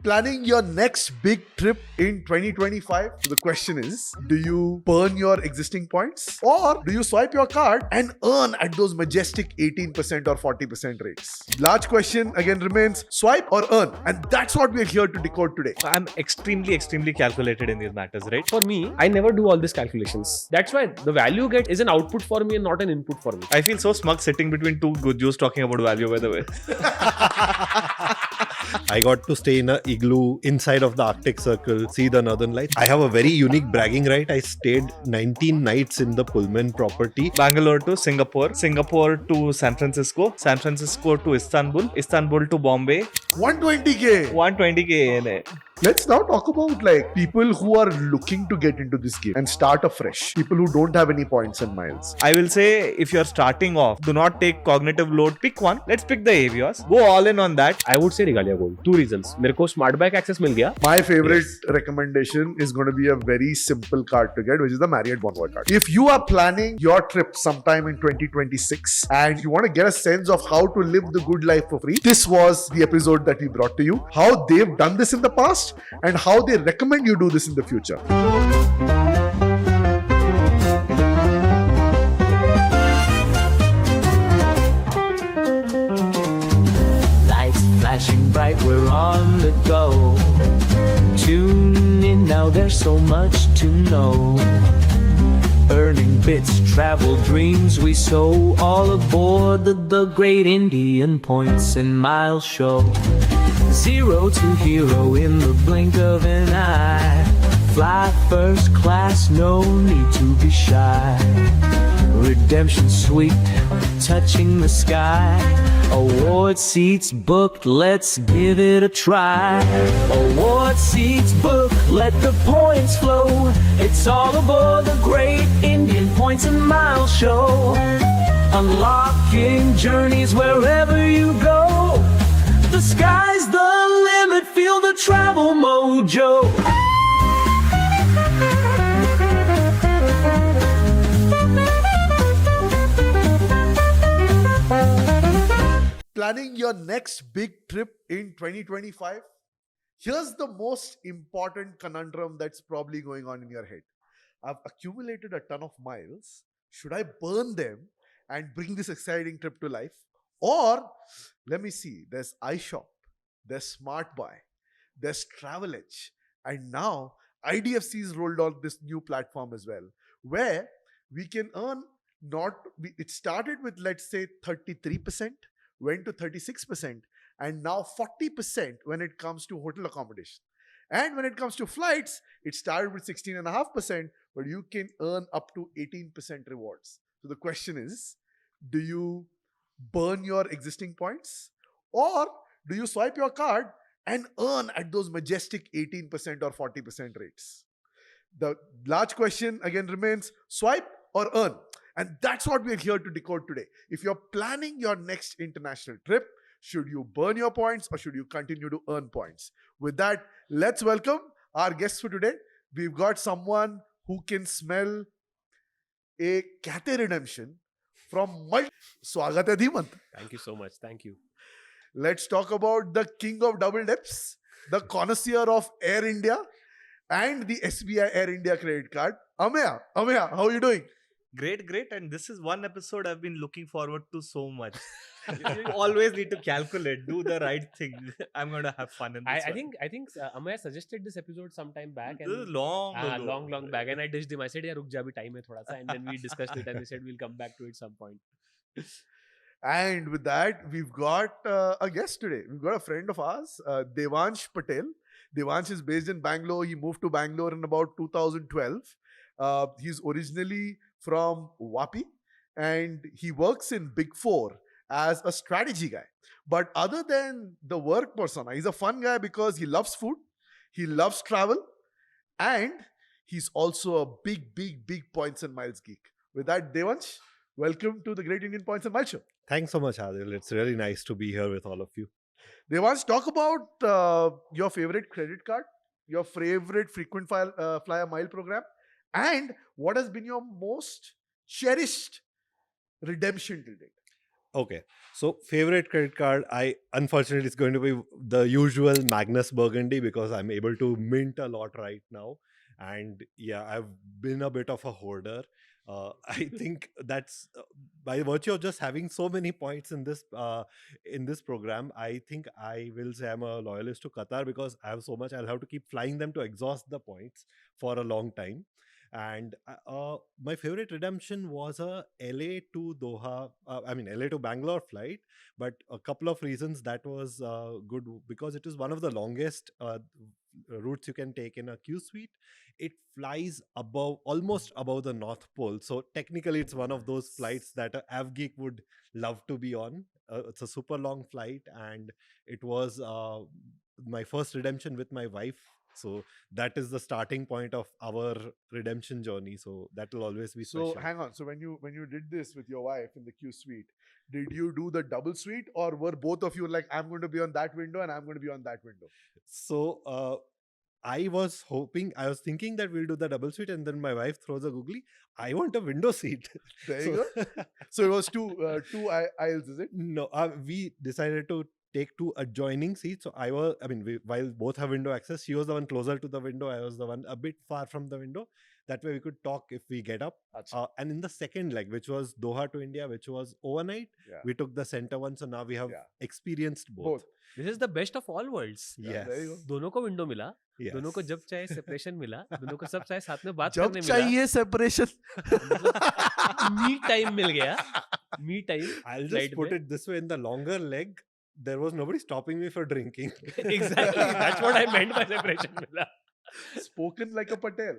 Planning your next big trip in 2025? So the question is, do you burn your existing points or do you swipe your card and earn at those majestic 18% or 40% rates? Large question again remains, swipe or earn? And that's what we're here to decode today. I'm extremely calculated in these matters, right? For me, I never do all these calculations. That's why the value you get is an output for me and not an input for me. I feel so smug sitting between two gujus talking about value, by the way. I got to stay in an igloo inside of the Arctic Circle, see the Northern Lights. I have a very unique bragging right. I stayed 19 nights in the Pullman property. Bangalore to Singapore, Singapore to San Francisco, San Francisco to Istanbul, Istanbul to Bombay. 120k. 120k in it. Let's now talk about like people who are looking to get into this game and start afresh. People who don't have any points and miles. I will say, if you're starting off, do not take cognitive load. Pick one. Let's pick the Avios. Go all in on that. I would say Regalia Gold. 2 reasons. मेरे को smart bike access मिल गया. My favorite recommendation is going to be a very simple card to get, which is the Marriott Bonvoy card. If you are planning your trip sometime in 2026 and you want to get a sense of how to live the good life for free, this was the episode that we brought to you. How they've done this in the past and how they recommend you do this in the future. Lights flashing bright, we're on the go. Tune in now, there's so much to know. Earning bits, travel dreams we sow. All aboard the great Indian Points and Miles show. Zero to hero in the blink of an eye. Fly first class, no need to be shy. Redemption sweet, touching the sky. Award seats booked, let's give it a try. Award seats booked, let the points flow. It's all aboard the great Indian Points and Miles show. Unlocking journeys wherever you go. The sky's the limit, feel the travel mojo. Planning your next big trip in 2025? Here's the most important conundrum that's probably going on in your head. I've accumulated a ton of miles. Should I burn them and bring this exciting trip to life? Or, let me see, there's iShop, there's Smart Buy, there's Travel Edge, and now IDFC's rolled out this new platform as well, where we can earn it started with, let's say, 33%, went to 36%, and now 40% when it comes to hotel accommodation. And when it comes to flights, it started with 16.5%, but you can earn up to 18% rewards. So the question is, do you burn your existing points or do you swipe your card and earn at those majestic 18% or 40% rates? The large question again remains, swipe or earn? And that's what we're here to decode today. If you're planning your next international trip, should you burn your points or should you continue to earn points? With that, let's welcome our guests for today. We've got someone who can smell a Cathay redemption from Maldives. Swagat hai Dhimant. Thank you so much. Thank you. Let's talk about the king of double dips, the connoisseur of Air India and the SBI Air India credit card. Ameya, how are you doing? Great. And this is one episode I've been looking forward to so much. You always need to calculate, do the right thing. I'm going to have fun in this. I think Ameya suggested this episode some time back. This is long ago. long back. And I dished him. I said, yeah, ruk ja, abhi time hai thoda sa. And then we discussed it and we said we'll come back to it some point. And with that, we've got a guest today. We've got a friend of ours, Devansh Patel. Devansh is based in Bangalore. He moved to Bangalore in about 2012. He's originally from Wapi and he works in Big Four as a strategy guy. But other than the work persona, he's a fun guy because he loves food, he loves travel, and he's also a big points and miles geek. With that, Devansh, welcome to the Great Indian Points and Miles Show. Thanks so much, Adil. It's really nice to be here with all of you. Devansh, talk about your favorite credit card, your favorite frequent flyer mile program, and what has been your most cherished redemption till date? Okay, so favorite credit card, I unfortunately it's going to be the usual Magnus Burgundy because I'm able to mint a lot right now, and yeah, I've been a bit of a hoarder. I think that's by virtue of just having so many points in this program. I think I will say I'm a loyalist to Qatar because I have so much. I'll have to keep flying them to exhaust the points for a long time. And my favorite redemption was a LA to Doha, I mean LA to Bangalore flight. But a couple of reasons that was good because it is one of the longest routes you can take in a Q suite. It flies above, almost above the North Pole, so technically it's one of those flights that a avgeek would love to be on. It's a super long flight, and it was my first redemption with my wife, so that is the starting point of our redemption journey, so that will always be So special. hang on. So when you did this with your wife in the Q suite, did you do the double suite, or were both of you like, I'm going to be on that window and I'm going to be on that window? So I was thinking that we'll do the double suite, and then my wife throws a googly, I want a window seat. There you So go. So it was two aisles, is it? no, we decided to take two adjoining seats. So while both have window access, she was the one closer to the window, I was the one a bit far from the window. That way we could talk if we get up. Acha. And in the second leg, which was Doha to India, which was overnight, Yeah. we took the center one. So now we have Yeah. experienced both. Both. This is the best of all worlds. Yes. there you go. दोनों को window मिला, Yes. दोनों को जब चाहे separation मिला, दोनों को सब चाहे साथ में बात जब करने मिला, चाहिए सेपरेशन. मी टाइम मिल गया, me time. I'll just Flight put में. it this way: in the longer leg, there was nobody stopping me for drinking. Exactly, that's what I meant by separation मिला. Spoken like a Patel.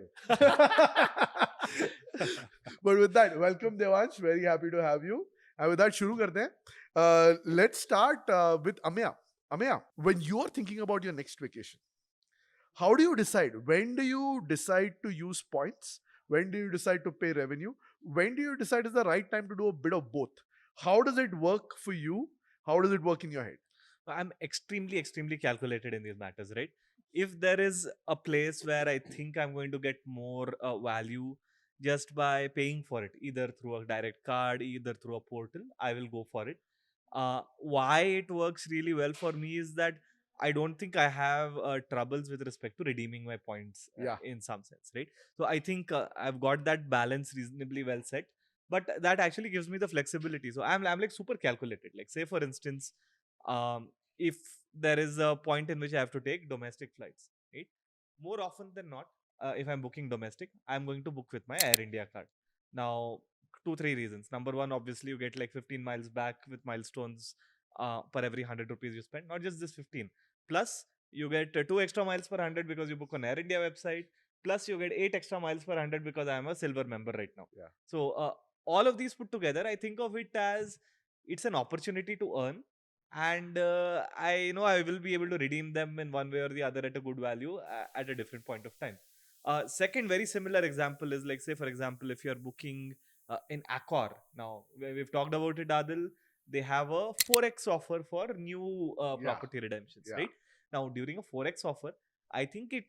But with that, welcome Devansh. Very happy to have you. And with that, shuru karte hain. Let's start with Ameya. Ameya, when you are thinking about your next vacation, how do you decide? When do you decide to use points? When do you decide to pay revenue? When do you decide is the right time to do a bit of both? How does it work for you? How does it work in your head? I'm extremely calculated in these matters, right? If there is a place where I think I'm going to get more value just by paying for it, either through a direct card, either through a portal, I will go for it. Why it works really well for me is that I don't think I have troubles with respect to redeeming my points Yeah. in some sense, right? So I think I've got that balance reasonably well set, but that actually gives me the flexibility. So I'm like super calculated. Like say for instance, if there is a point in which I have to take domestic flights, right? More often than not, if I'm booking domestic, I'm going to book with my Air India card. Now, 3 reasons. Number one, obviously, you get like 15 miles back with milestones per every 100 rupees you spend. Not just this 15. Plus, you get 2 extra miles per 100 because you book on Air India website. Plus, you get 8 extra miles per 100 because I am a silver member right now. Yeah. So, all of these put together, I think of it as it's an opportunity to earn. And I know I will be able to redeem them in one way or the other at a good value at a different point of time. Second, very similar example is like, say, for example, if you're booking in Accor. Now, we've talked about it, Adil. They have a 4x offer for new property redemptions, Yeah. right? Now, during a 4x offer, I think it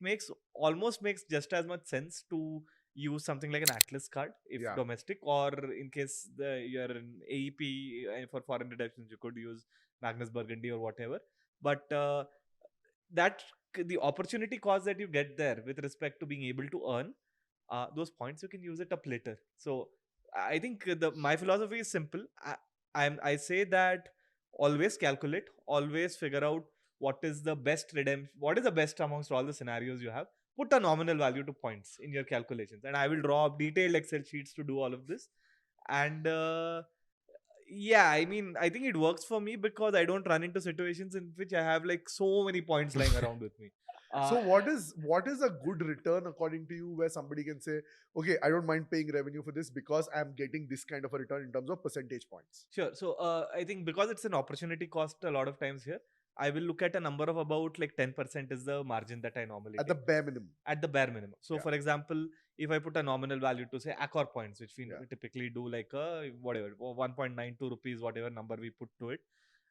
almost makes just as much sense to use something like an Atlas card if Yeah. domestic, or in case you're an AEP for foreign redemptions, you could use Magnus Burgundy or whatever. But the opportunity cost that you get there with respect to being able to earn those points, you can use it up later. So I think my philosophy is simple. I say that always calculate, always figure out what is the best what is the best amongst all the scenarios you have. Put a nominal value to points in your calculations, and I will draw up detailed Excel sheets to do all of this. And yeah, I mean, I think it works for me because I don't run into situations in which I have like so many points lying around with me. So what is a good return according to you, where somebody can say, okay, I don't mind paying revenue for this because I'm getting this kind of a return in terms of percentage points? Sure. So I think because it's an opportunity cost a lot of times here, I will look at a number of about like 10% is the margin that I normally At the bare minimum. at the bare minimum. So Yeah. for example, if I put a nominal value to say Accor points, which we Yeah. typically do like a whatever 1.92 rupees, whatever number we put to it,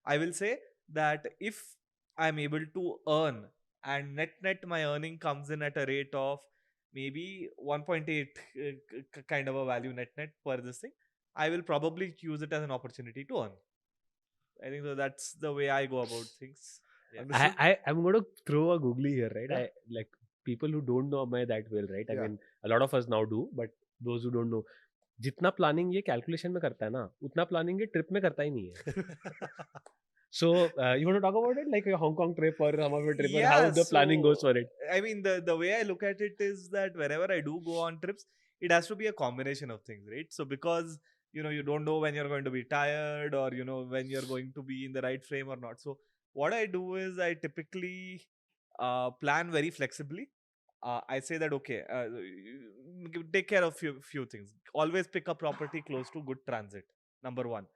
I will say that if I'm able to earn and net my earning comes in at a rate of maybe 1.8 kind of a value net per this thing, I will probably use it as an opportunity to earn. I think so that's the way I go about things. Yeah. Understood? I'm going to throw a googly here, right? Yeah. I like people who don't know Ameya that well, right? I Yeah. mean, a lot of us now do, but those who don't know, जितना planning ये calculation में करता है ना, उतना planning ये trip में करता ही नहीं है. So you want to talk about it, like a Hong Kong trip or some of a trip, or how Yeah, the planning goes so, for it? I mean, the way I look at it is that wherever I do go on trips, it has to be a combination of things, right? So because you don't know when you're going to be tired or when you're going to be in the right frame or not. So what I do is I typically plan very flexibly. I say that okay, take care of few things. Always pick a property close to good transit. Number one.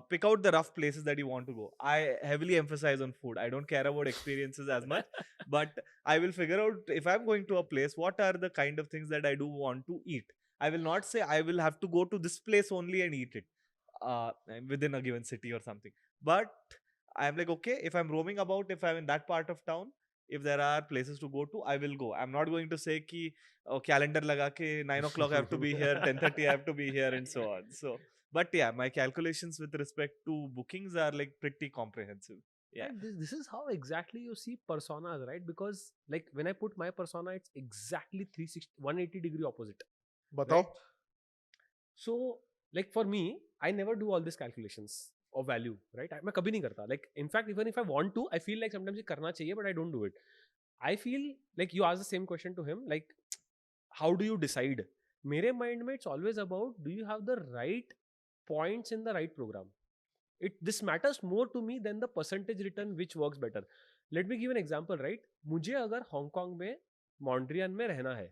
Pick out the rough places that you want to go. I heavily emphasize on food. I don't care about experiences as much, but I will figure out if I'm going to a place, what are the kind of things that I do want to eat. I will not say I will have to go to this place only and eat it within a given city or something. But I'm like, okay, if I'm roaming about, if I'm in that part of town, if there are places to go to, I will go. I'm not going to say ki calendar laga ke 9 o'clock I have to be here, 10:30 I have to be here, and so on. So, but yeah, my calculations with respect to bookings are like pretty comprehensive. Yeah. And this is how exactly you see personas, right? Because like when I put my persona, it's exactly 180 degree opposite. Batao. Right? So like for me, I never do all these calculations of value, right? मैं कभी नहीं करता. Like in fact, even if I want to, I feel like sometimes ये करना चाहिए, but I don't do it. I feel like you ask the same question to him, like how do you decide? मेरे mind में it's always about, do you have the right points in the right program? This matters more to me than the percentage return which works better. Let me give an example, right? मुझे अगर Hong Kong में Montreal में रहना है,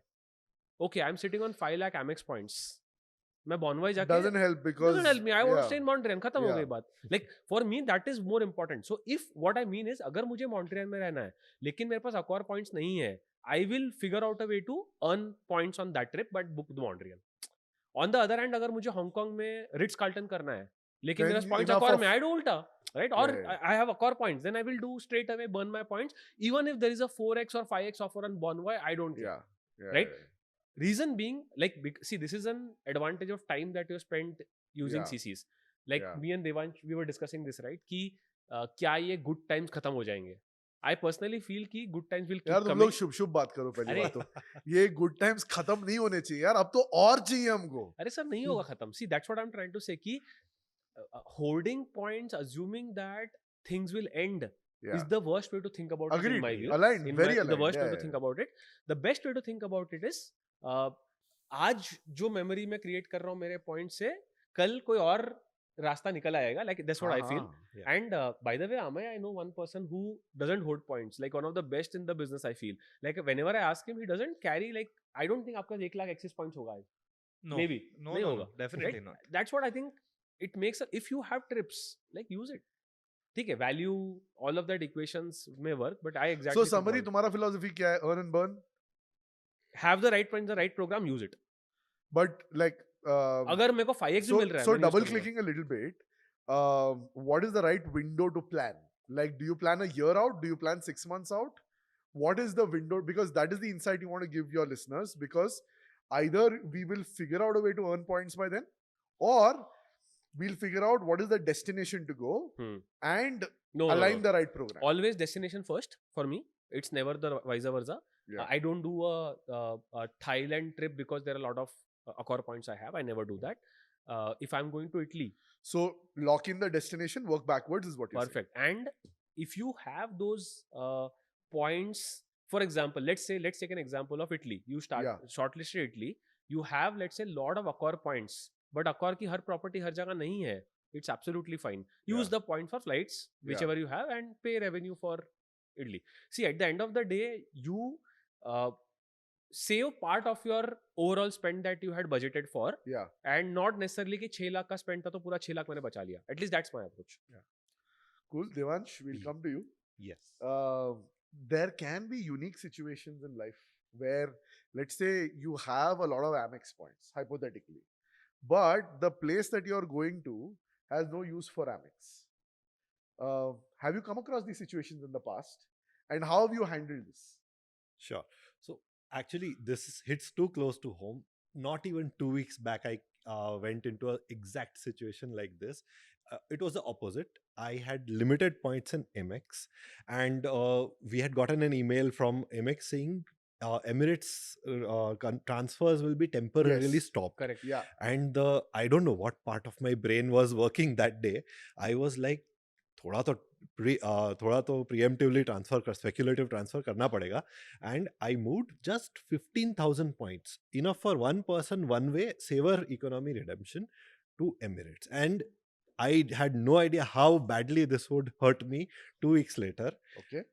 okay, I'm sitting on 5 lakh Amex points. मैं बॉनवाई जाके Doesn't help because doesn't help me. I want to yeah. stay in Montreal. खत्म हो Yeah. गई बात. Like for me that is more important. So if what I mean is अगर मुझे Montreal में रहना है, लेकिन मेरे पास अक्वार points नहीं है, I will figure out a way to earn points on that trip but book the Montreal. On the other hand, अगर मुझे हांगकांग में रिट्स कार्ल्टन करना है, लेकिन Then मेरे पास points enough अक्वार of- में, I do उल्टा, right? Or Yeah, yeah. I have अक्वार points, then I will do straight away burn my points. Even if there is a 4x or 5x offer on Bonvoy, I don't care. Yeah. Yeah. Right? yeah. Reason being, like, see, this is an advantage of time that you spent using Yeah. CCs. Like Yeah. me and Devansh, we were discussing this, right? कि क्या ये good times खत्म हो जाएंगे? I personally feel कि good times will keep यार तुम coming. लोग शुभ शुभ बात करो पहली अरे बात तो ये गुड टाइम्स खत्म नहीं होने चाहिए यार अब तो और चाहिए हमको अरे सर नहीं होगा खत्म. See, that's what I'm trying to say कि holding points, assuming that things will end yeah. is the worst way to think about it in Agreed. my view. Aligned, very The aligned. worst way Yeah, to yeah. think about it. The best way to think about it is आज जो memory मैं create कर रहा हूँ मेरे point से, कल कोई और रास्ता निकल आएगा. Like that's what I feel. Yeah. And by the way, Ameya, I know one person who doesn't hold points. Like one of the best in the business, I feel. Like whenever I ask him, he doesn't carry, like, I don't think आपका 1 lakh access points होगा. No. Maybe. No, नहीं no, होगा. no, definitely Right? not. That's what I think it makes. If you have trips, like use it. ठीक है, value, all of that equations may work, but I exactly. So summary तुम्हारा philosophy क्या है? Earn and burn. Have the right points, the right program, use it. But like अगर मेरे को 5x भी so मिल रहा है, so मैं use double करूंगा. clicking a little bit. What is the right window to plan? Like, do you plan a year out? Do you plan 6 months out? What is the window? Because that is the insight you want to give your listeners. Because either we will figure out a way to earn points by then, or we'll figure out what is the destination to go and No, align the right program. Always destination first for me. It's never the vice versa. Yeah. I don't do a Thailand trip because there are a lot of accor points I have. I never do that. If I'm going to Italy, So lock in the destination, work backwards is what you're saying. perfect. And if you have those points, for example, let's take an example of Italy. You start Yeah. shortlisted Italy. You have, let's say, lot of accor points, but accor की हर property हर जगह नहीं है. It's absolutely fine. Use Yeah. the point for flights, whichever you have, and pay revenue for Italy. See, at the end of the day, you save part of your overall spend that you had budgeted for, Yeah. and not necessarily कि 6 लाख का spend था तो पूरा 6 लाख मैंने बचा लिया. At least that's my approach. Cool. Devansh, we'll come to you. Yes. There can be unique situations in life where, let's say, you have a lot of Amex points, hypothetically, but the place that you're going to has no use for Amex. Have you come across these situations in the past? And how have you handled this? Sure. So actually, this hits too close to home. Not even 2 weeks back, I went into an exact situation like this. It was the opposite. I had limited points in Amex, and we had gotten an email from Amex saying Emirates transfers will be temporarily Yes. stopped. Correct. Yeah. And I don't know what part of my brain was working that day. I was like, थोड़ा तो preemptively speculative transfer करना पड़ेगा. And I moved just 15,000 points, enough for one person, one way, saver economy redemption to Emirates. And I had no idea how badly this would hurt me. 2 weeks later, Okay.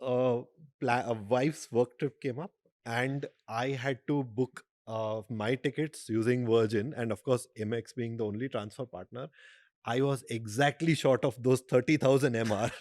a wife's work trip came up, and I had to book my tickets using Virgin, and of course, Amex being the only transfer partner, I was exactly short of those 30,000 MR.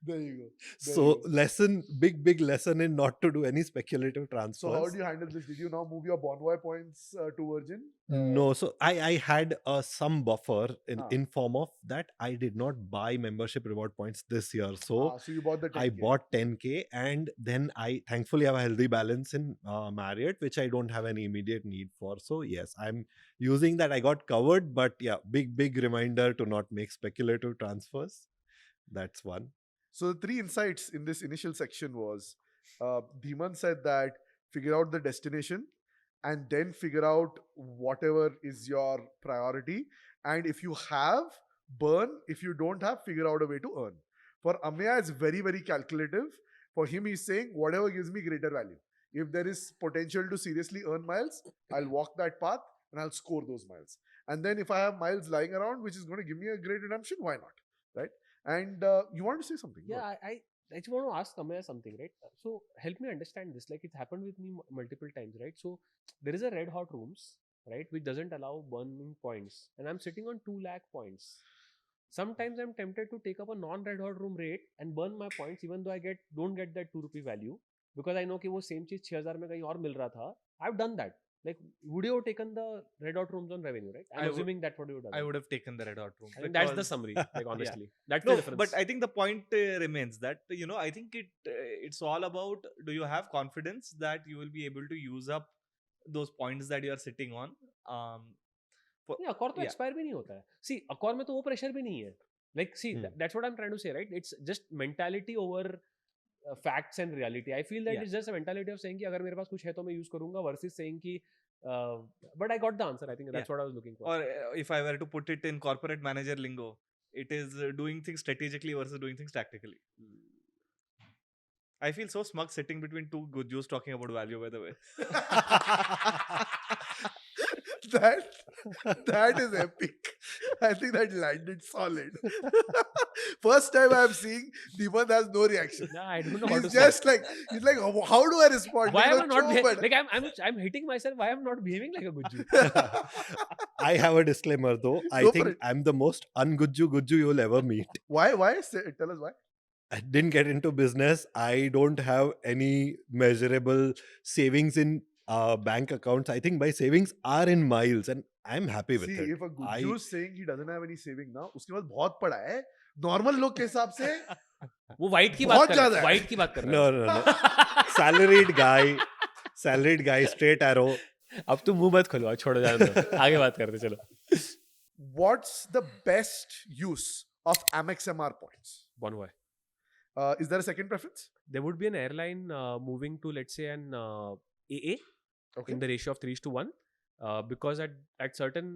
There you go. There So you go. big lesson in not to do any speculative transfers. So how do you handle this? Did you now move your Bonvoy points to Virgin? No, so I had some buffer Ah. in form of that I did not buy membership reward points this year. So So you bought the 10K. I bought 10K, and then I thankfully have a healthy balance in Marriott, which I don't have any immediate need for. So yes, I'm using that. I got covered, but yeah, big reminder to not make speculative transfers. That's one. So the 3 insights in this initial section was, Dhimant said that figure out the destination and then figure out whatever is your priority. And if you have, burn. If you don't have, figure out a way to earn. For Ameya, it's very, very calculative. For him, he's saying whatever gives me greater value. If there is potential to seriously earn miles, I'll walk that path and I'll score those miles. And then if I have miles lying around, which is going to give me a great redemption, why not? Right? And you want to say something? Go Yeah, ahead. I just want to ask Ameya something, right? So help me understand this. Like, it's happened with me multiple times, right? So there is a red hot rooms, right, which doesn't allow burning points, and I'm sitting on 2 lakh points. Sometimes I'm tempted to take up a non-red hot room rate and burn my points, even though I don't get that 2 rupee value, because I know कि वो same चीज 6000 में कहीं और मिल रहा था. I've done that. Like, would you have taken the red hot rooms on revenue, right? I'm assuming that's what you would have done. I would have taken the red hot room. I think that's the because- summary. Like, honestly, that's No, the difference. but I think the point remains that I think it's all about, do you have confidence that you will be able to use up those points that you are sitting on? नहीं, अकॉर तो yeah. Expire भी नहीं होता है. सी अकॉर में तो वो pressure भी नहीं है. Like, see, that's what I'm trying to say, right? It's just mentality over facts and reality. I feel that Yeah. it's just a mentality of saying कि अगर मेरे पास कुछ है तो मैं use करूंगा versus saying कि but I got the answer. I think that's what I was looking for. Or if I were to put it in corporate manager lingo, it is doing things strategically versus doing things tactically. I feel so smug sitting between two good Jews talking about value, by the way. That is epic. I think that landed solid. First time I'm seeing Dhimant has no reaction. No, I don't know how to He's say. just like, he's like, how do I respond? Why am I Because not so behaving? bad. Like, I'm hitting myself. Why am I not behaving like a good Jew? I have a disclaimer though. I Go for think it. I'm the most ungudju you'll ever meet. Why? Tell us why. I didn't get into business. I don't have any measurable savings in bank accounts. I think my savings are in miles, and I'm happy with See, it. if a Gujju is saying he doesn't have any saving now, उसके बाद बहुत पड़ा है. Normal लोग के हिसाब से वो white की बहुत बात कर रहा ज्यादा है. है. White की बात कर रहा है. No. Salaried guy, straight arrow. अब तुम मुंह मत खुलवा, छोड़ो जाने दो. आगे बात करते चलो. What's the best use of Amex MR points? Bonvoy. Is there a second preference? There would be an airline moving to, let's say, an AA Okay. in the ratio of 3:1, because at certain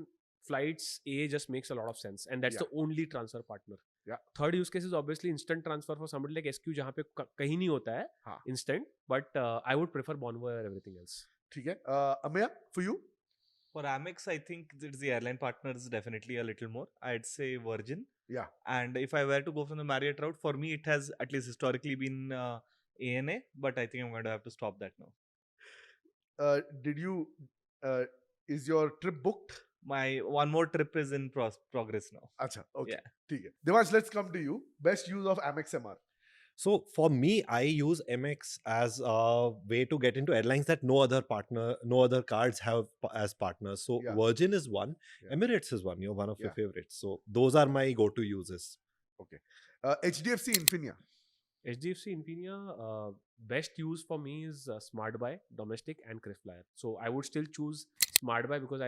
flights AA just makes a lot of sense, and that's Yeah. the only transfer partner. Yeah. Third use case is obviously instant transfer for somebody like SQ जहाँ पे कहीं नहीं होता है हाँ. instant, but I would prefer Bonvoy or everything else. ठीक है. Ameya, for you? For Amex, I think it's the airline partners definitely a little more. I'd say Virgin. Yeah. And if I were to go from the Marriott route, for me it has at least historically been ANA, but I think I'm going to have to stop that now. Did you? Is your trip booked? My one more trip is in progress now. Acha. Okay. Yeah. ठीक है. Devansh, let's come to you. Best use of Amex MR. So for me, I use MX as a way to get into airlines that no other cards have as partners. So Yeah. Virgin is one, Yeah. Emirates is one. You're one of your Yeah. favorites. So those are my go-to uses. HDFC Infinia. HDFC Infinia, best use for me is Smart Buy, Domestic, and Krisflyer. So I would still choose Smart Buy because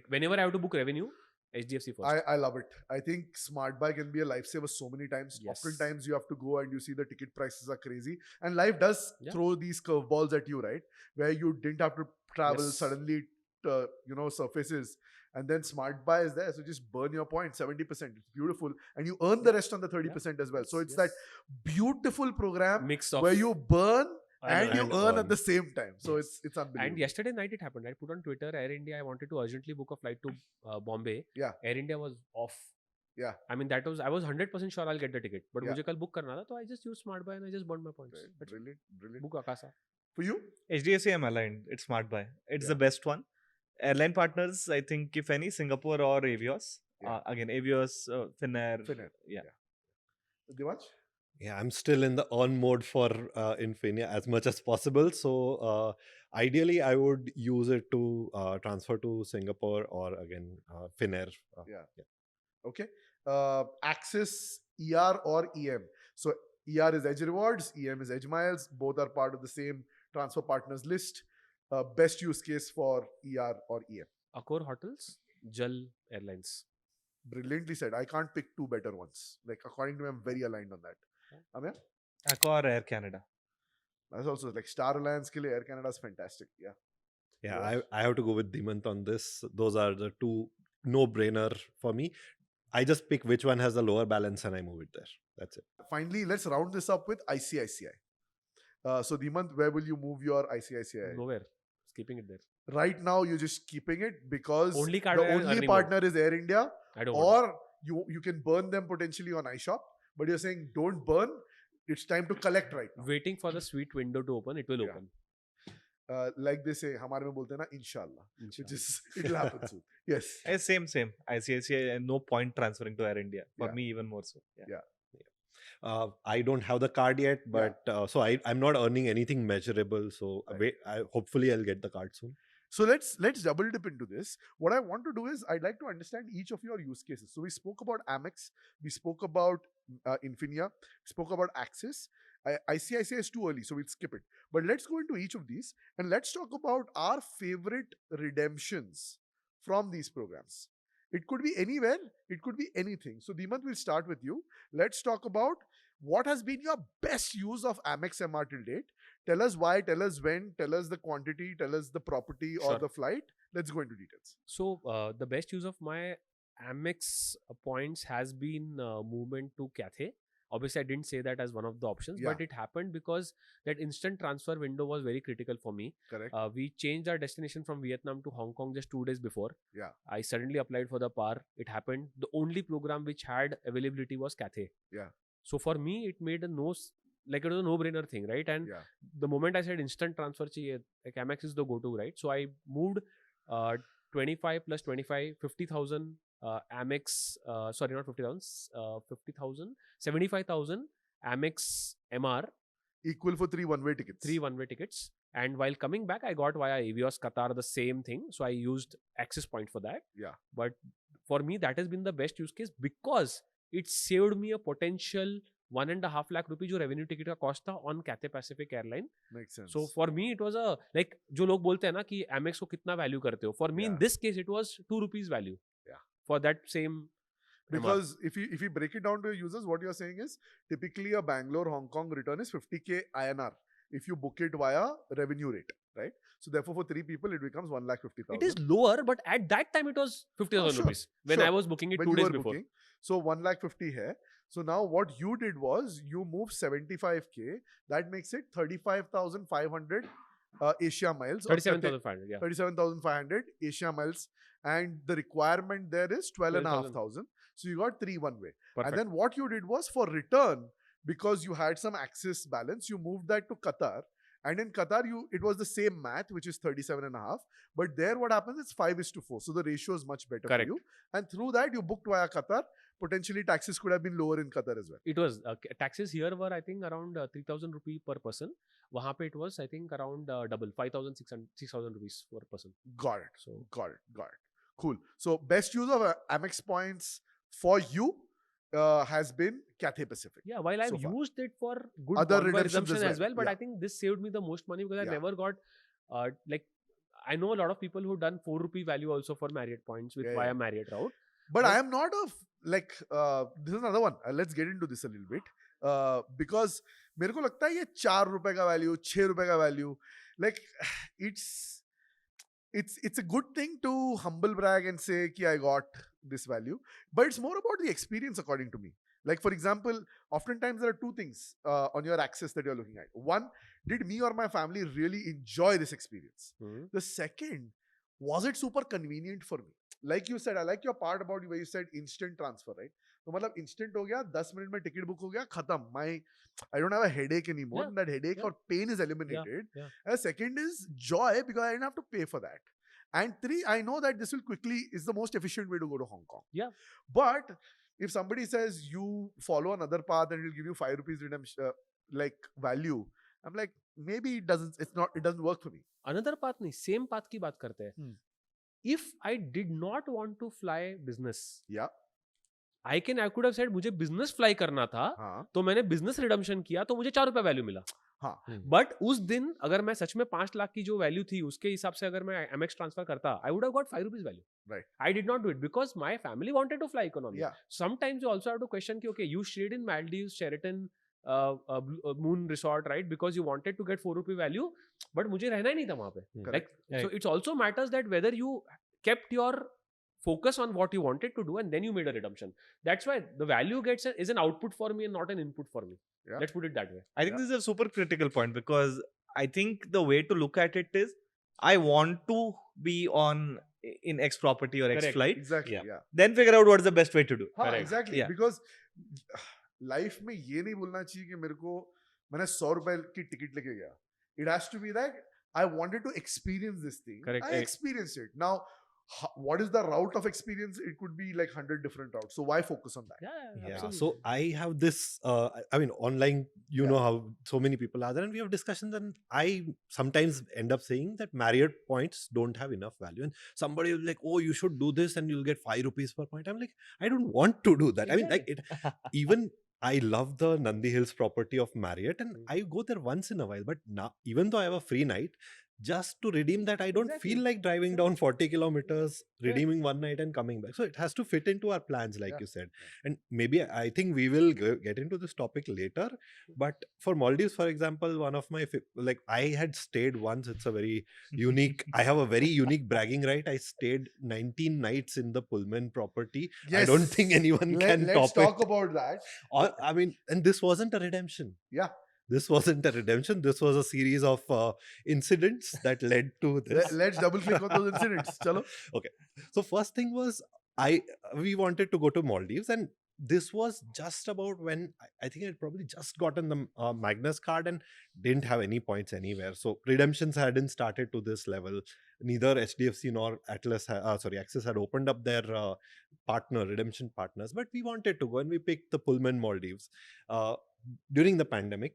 whenever I have to book revenue, HDFC first. I love it. I think Smart Buy can be a lifesaver so many times. Yes. Oftentimes you have to go and you see the ticket prices are crazy. And life does Yeah. throw these curveballs at you, right? Where you didn't have to travel, Yes. suddenly, surfaces. And then Smart Buy is there. So just burn your point, 70%. It's beautiful. And you earn the rest on the 30% as well. So it's that beautiful program Mix of where you burn and you and earn earn. at the same time. So Yes. it's unbelievable. And yesterday night it happened. I put on Twitter, Air India, I wanted to urgently book a flight to Bombay. Yeah. Air India was off. Yeah. I mean, I was 100% sure I'll get the ticket. But Yeah. मुझे कल book करना था, तो I just used Smart Buy and I just burned my points. Right. That's it. Brilliant. Book Akasa. For you? HDFC, I'm aligned. It's Smart Buy. It's Yeah. the best one. Airline partners, I think, if any, Singapore or Avios. Yeah. Again, Avios, Finnair. Finnair. Yeah. Devansh? Yeah, I'm still in the earn mode for Infinia as much as possible. So ideally, I would use it to transfer to Singapore or again Finnair. Yeah. Okay. Axis, ER or EM. So ER is Edge Rewards, EM is Edge Miles. Both are part of the same transfer partners list. Best use case for ER or EM. Accor Hotels, Jal Airlines. Brilliantly said. I can't pick two better ones. Like, according to me, I'm very aligned on that. Ameya? Accor, Air Canada. That's also like Star Alliance ke liye Air Canada is fantastic. Yeah. Yeah, I have to go with Dhimant on this. Those are the two no-brainer for me. I just pick which one has the lower balance and I move it there. That's it. Finally, let's round this up with ICICI. So Dhimant, where will you move your ICICI? Nowhere. Just keeping it there. Right now, you're just keeping it because Only card the where I'm only earning partner is Air India, I don't want or you can burn them potentially on iShop. But you're saying don't burn. It's time to collect right now. waiting for the sweet window to open. It will Yeah. open. Like they say, हमारे में बोलते हैं ना inshallah, which Inshallah. is it'll happen soon. Yes. Same. ICICI, and no point transferring to Air India. For Yeah. me, even more so. Yeah. I don't have the card yet, but so I'm not earning anything measurable. So Right. hopefully I'll get the card soon. So let's double dip into this. What I want to do is I'd like to understand each of your use cases. So we spoke about Amex, we spoke about Infinia, spoke about Axis. ICICI is too early, so we'll skip it. But let's go into each of these and let's talk about our favorite redemptions from these programs. It could be anywhere, it could be anything. So Dhimant, we'll start with you. Let's talk about what has been your best use of Amex MR till date. Tell us why, tell us when, tell us the quantity, tell us the property or Sure. the flight. Let's go into details. So the best use of my Amex points has been movement to Cathay. Obviously, I didn't say that as one of the options, but Yeah. it happened because that instant transfer window was very critical for me. Correct. We changed our destination from Vietnam to Hong Kong just 2 days before. Yeah. I suddenly applied for the PAR. It happened. The only program which had availability was Cathay. Yeah. So for me, it made it was a no-brainer thing, right? And Yeah. the moment I said instant transfer, like Amex is the go-to, right? So I moved 25 plus 25, 50,000 Amex, sorry, not 50,000, 50,000, 75,000 Amex MR, Equal for 3 one-way tickets. 3 one-way tickets. And while coming back, I got via Avios Qatar the same thing. So I used Access Point for that. Yeah. But for me, that has been the best use case because it saved me a potential 1.5 lakh rupees जो revenue ticket का cost था on Cathay Pacific airline. Makes sense. So for me, it was a like जो लोग बोलते हैं ना कि Amex को कितना value करते हो. For me, in Yeah. this case, it was 2 rupees value. Yeah. For that same. Because if you break it down to your users, what you're saying is typically a Bangalore Hong Kong return is 50k INR if you book it via revenue rate, right? So therefore, for 3 people, it becomes 1,50,000. It is lower, but at that time, it was 50,000 sure, rupees when sure. I was booking it when 2 you days were before. booking. So 1,50,000 hai. So now what you did was you moved 75k. That makes it 35,500 Asia miles. or 37,500, yeah. 37,500 Asia miles. And the requirement there is 12,500. So you got 3 one way. Perfect. And then what you did was for return, because you had some access balance, you moved that to Qatar. And in Qatar, it was the same math, which is 37.5. But there what happens is 5:4. So the ratio is much better Correct. for you. And through that, you booked via Qatar. Potentially taxes could have been lower in Qatar as well. It was taxes here were I think around 3,000 rupee per person. वहाँ पे it was I think around double 5,600 rupees per person. Got it. So Got it. Cool. So best use of Amex points for you has been Cathay Pacific. yeah, while I've So far. used it for good Other bonfire redemptions redemption as as well, but yeah. I think this saved me the most money because I Yeah. never got like I know a lot of people who done 4 rupee value also for Marriott points with Yeah, via yeah. Marriott route. But I am not this is another one. Let's get into this a little bit. Because मेरे को लगता है ये 4 रुपए का value 6 रुपए का value like it's a good thing to humble brag and say कि I got this value, but it's more about the experience according to me. Like for example, oftentimes there are two things on your axis that you're looking at. One, did me or my family really enjoy this experience? The second, was it super convenient for me? Like you said, I like your part about where you said instant transfer, right? तो मतलब instant हो गया, 10 minute में ticket book हो गया, खत्म. I don't have a headache anymore. Yeah. That headache or pain is eliminated. Yeah. And second is joy because I didn't have to pay for that. And three, I know that this will is the most efficient way to go to Hong Kong. Yeah. But if somebody says you follow another path and it'll give you 5 rupees redemption, value, I'm like, maybe it doesn't work for me. Another path नहीं, same path की बात करते हैं. If I did not want to fly business, Yeah. I could have said मुझे business fly करना था, तो मैंने business redemption किया, तो मुझे 4 रुपए वैल्यू मिला. बट उस दिन अगर मैं सच में 5 लाख की जो वैल्यू थी उसके हिसाब से अगर मैं MX ट्रांसफर करता, I would have got 5 rupees value. Right. I did not do it because my family wanted to fly economy. Yeah. Sometimes you also have to question कि okay, you stayed in Maldives, Sheraton, Moon Resort, right? Because you wanted to get 4 rupee value, but मुझे रहना ही नहीं था वहाँ पे. Correct. So it also matters that whether you kept your focus on what you wanted to do and then you made a redemption. That's why the value is an output for me and not an input for me. Yeah. Let's put it that way. I think this is a super critical point because I think the way to look at it is I want to be in X property or X Correct. flight. Exactly. Yeah. Yeah. Then figure out what's the best way to do. हाँ, Correct. exactly. Yeah. Because life में ये नहीं बोलना चाहिए कि मेरे को मैंने 100 रुपए की टिकट लेके गया. It has to be that I wanted to experience this thing. Correct. I experienced it. Now, what is the route of experience? It could be like 100 different routes. So why focus on that? Yeah. Yeah, so I have this, I mean, online, you know how so many people are there and we have discussions, and I sometimes end up saying that Marriott points don't have enough value. And somebody will like, oh, you should do this and you'll get 5 rupees per point. I'm like, I don't want to do that. I mean, like even I love the Nandi Hills property of Marriott and I go there once in a while. But now, even though I have a free night, just to redeem that, I don't feel like driving down 40 kilometers, redeeming one night and coming back. So it has to fit into our plans, like you said. And maybe I think we will get into this topic later. But for Maldives, for example, one of my, I had stayed once. It's a very unique, I have a very unique bragging right. I stayed 19 nights in the Pullman property. Yes. I don't think anyone can Let's top talk it. about that. Or, I mean, and this wasn't a redemption. Yeah. This wasn't a redemption. This was a series of incidents that led to this. Let's double click on those incidents. Chalo. Okay. So first thing was we wanted to go to Maldives, and this was just about when I think I'd probably just gotten the Magnus card and didn't have any points anywhere. So redemptions hadn't started to this level. Neither HDFC nor Axis had opened up their redemption partners. But we wanted to go and we picked the Pullman Maldives during the pandemic.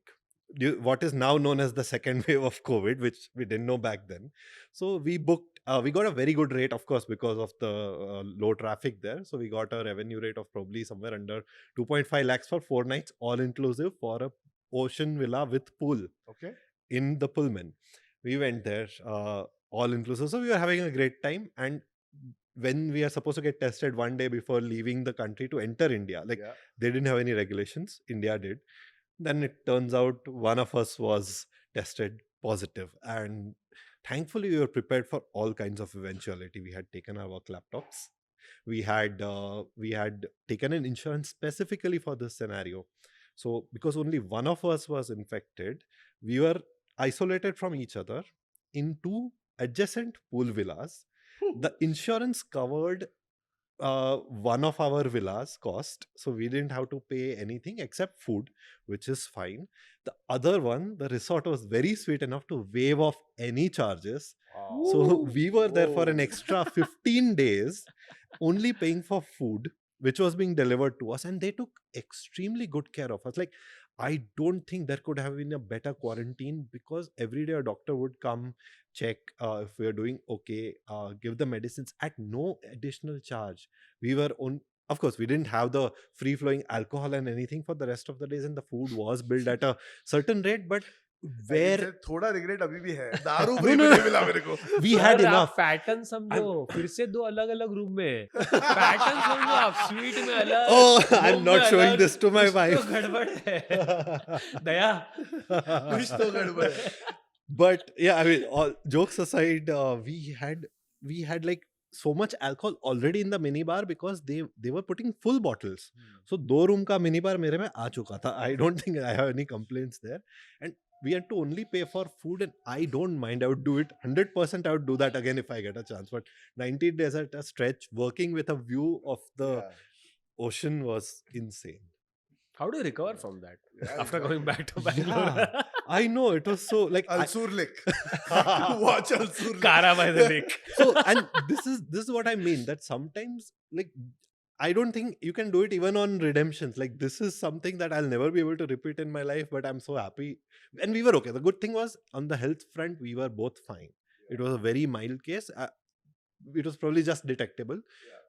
What is now known as the second wave of COVID, which we didn't know back then. So we booked, we got a very good rate, of course, because of the low traffic there. So we got a revenue rate of probably somewhere under 2.5 lakhs for 4 nights, all inclusive, for a ocean villa with pool. Okay. In the Pullman. We went there, all inclusive. So we were having a great time. And when we are supposed to get tested one day before leaving the country to enter India, they didn't have any regulations, India did. Then it turns out one of us was tested positive, and thankfully we were prepared for all kinds of eventuality. We had taken our work laptops. We had taken an insurance specifically for this scenario. So because only one of us was infected, we were isolated from each other in 2 adjacent pool villas. The insurance covered one of our villas cost, so we didn't have to pay anything except food, which is fine. The other one, the resort was very sweet enough to waive off any charges. Wow. So we were there for an extra 15 days, only paying for food, which was being delivered to us, and they took extremely good care of us. Like, I don't think there could have been a better quarantine, because every day a doctor would come, check if we are doing okay, give the medicines at no additional charge. We were of course, we didn't have the free-flowing alcohol and anything for the rest of the days, and the food was billed at a certain rate, but where थोड़ा regret अभी भी है. दारू No, free no, में no. नहीं मिला मेरे को. we had सर, आप enough. पैटर्न समझो, फिर से 2 अलग-अलग रूम में. पैटर्न समझो आप, स्वीट में अलग. Oh, room I'm में not showing अलग. this to my कुछ तो wife. गड़बड़ है. दया. कुछ तो गड़बड़ है. But yeah, I mean, all jokes aside, we had like so much alcohol already in the minibar because they were putting full bottles. So 2 room का minibar मेरे में आ चुका था. I don't think I have any complaints there. And we had to only pay for food, and I don't mind. I would do it 100%. I would do that again if I get a chance. But 90 days at a stretch, working with a view of the Yeah. ocean was insane. How do you recover from that Yeah, after exactly. going back to Bangalore? Yeah. I know, it was so like Alsur Lake. Watch Alsur Lake. Kara by the lake. so, and this is what I mean, that sometimes like I don't think you can do it even on redemptions. Like this is something that I'll never be able to repeat in my life, but I'm so happy. And we were okay. The good thing was on the health front, we were both fine. It was a very mild case. It was probably just detectable.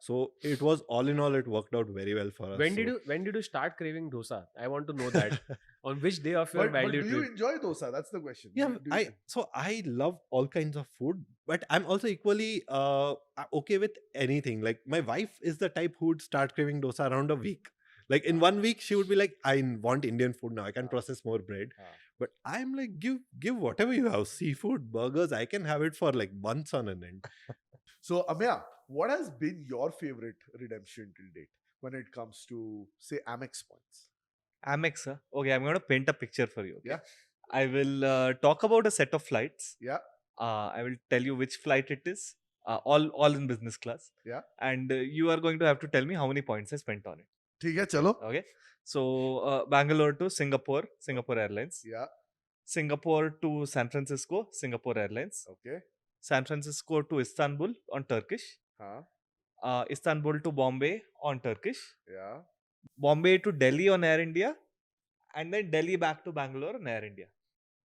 So it was all in all, it worked out very well for us. When So- did you start craving dosa? I want to know that. On which day of your But value do you trip? enjoy dosa? That's the question. Yeah, Do you- I love all kinds of food, but I'm also equally okay with anything. Like my wife is the type who would start craving dosa around a week. Like in 1 week, she would be like, "I want Indian food now. I can process more bread." But I'm like, give whatever you have, seafood, burgers. I can have it for like months on an end. So, Ameya, what has been your favorite redemption till date when it comes to, say, Amex points? Amex, huh? Okay, I'm going to paint a picture for you. Okay? Yeah. I will talk about a set of flights. Yeah. I will tell you which flight it is. All in business class. Yeah. And you are going to have to tell me how many points I spent on it. ठीक है, चलो. Okay. So Bangalore to Singapore Airlines. Yeah. Singapore to San Francisco, Singapore Airlines. Okay. San Francisco to Istanbul on Turkish. Huh. Istanbul to Bombay on Turkish. Yeah. Bombay to Delhi on Air India. And then Delhi back to Bangalore on Air India.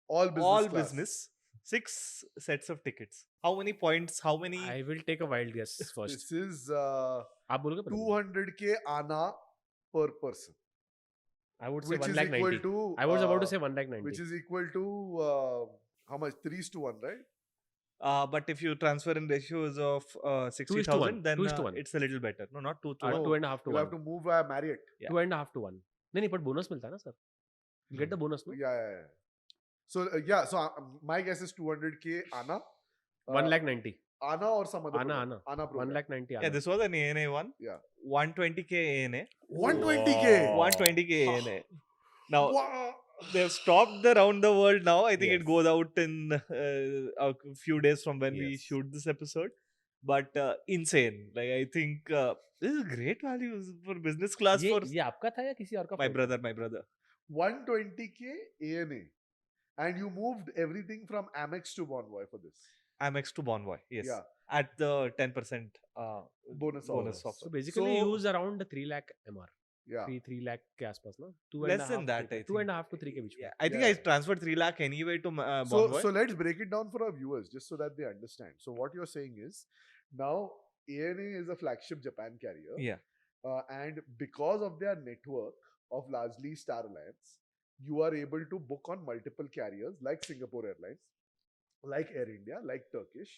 All business. All class. business. 6 sets of tickets. How many points? How many? I will take a wild guess first. This is आप बोलोगे पहले? 200K ANA per person. I would say Which 1 is lakh equal 90. to. I was about to say 1 lakh 90. Which is equal to how much? 3:1, right? But if you transfer in ratios of 1, 60,000, then 2:1. it's a little better. No, not 2 to 1. No. 2.5 to You'll 1. have to move via Marriott. Yeah. 2.5 to 1. नहीं but bonus मिलता है ना sir. You get the bonus no? Yeah. So my guess is 200K ANA. 1 lakh 90. ANA or some other. ANA, program. ANA. ANA 1 program. lakh 90. Yeah, this was an ANA one. Yeah. 120K ANA. 120K. Wow. 120K ANA. Now, Wow. they've stopped around the world now. I think Yes. it goes out in a few days from when we Yes. shoot this episode. But insane. Like, I think this is great value for business class for ये आपका था या किसी और का? my brother. 120K ANA. And you moved everything from Amex to Bonvoy for this. Amex to Bonvoy. Yes. Yeah. At the 10% Bonus bonus offer. offer. So basically So- you use around 3 lakh MR. Yeah. 3 lakh के आसपास ना? Less than that, I think. 2.5 to 3 के बीच में. Yeah, I think Yeah, I yeah. transferred 3 lakh anyway to So Bonvoy. let's break it down for our viewers just so that they understand. So what you're saying is now ANA is a flagship Japan carrier. Yeah. And because of their network of largely Star Alliance, you are able to book on multiple carriers like Singapore Airlines, like Air India, like Turkish.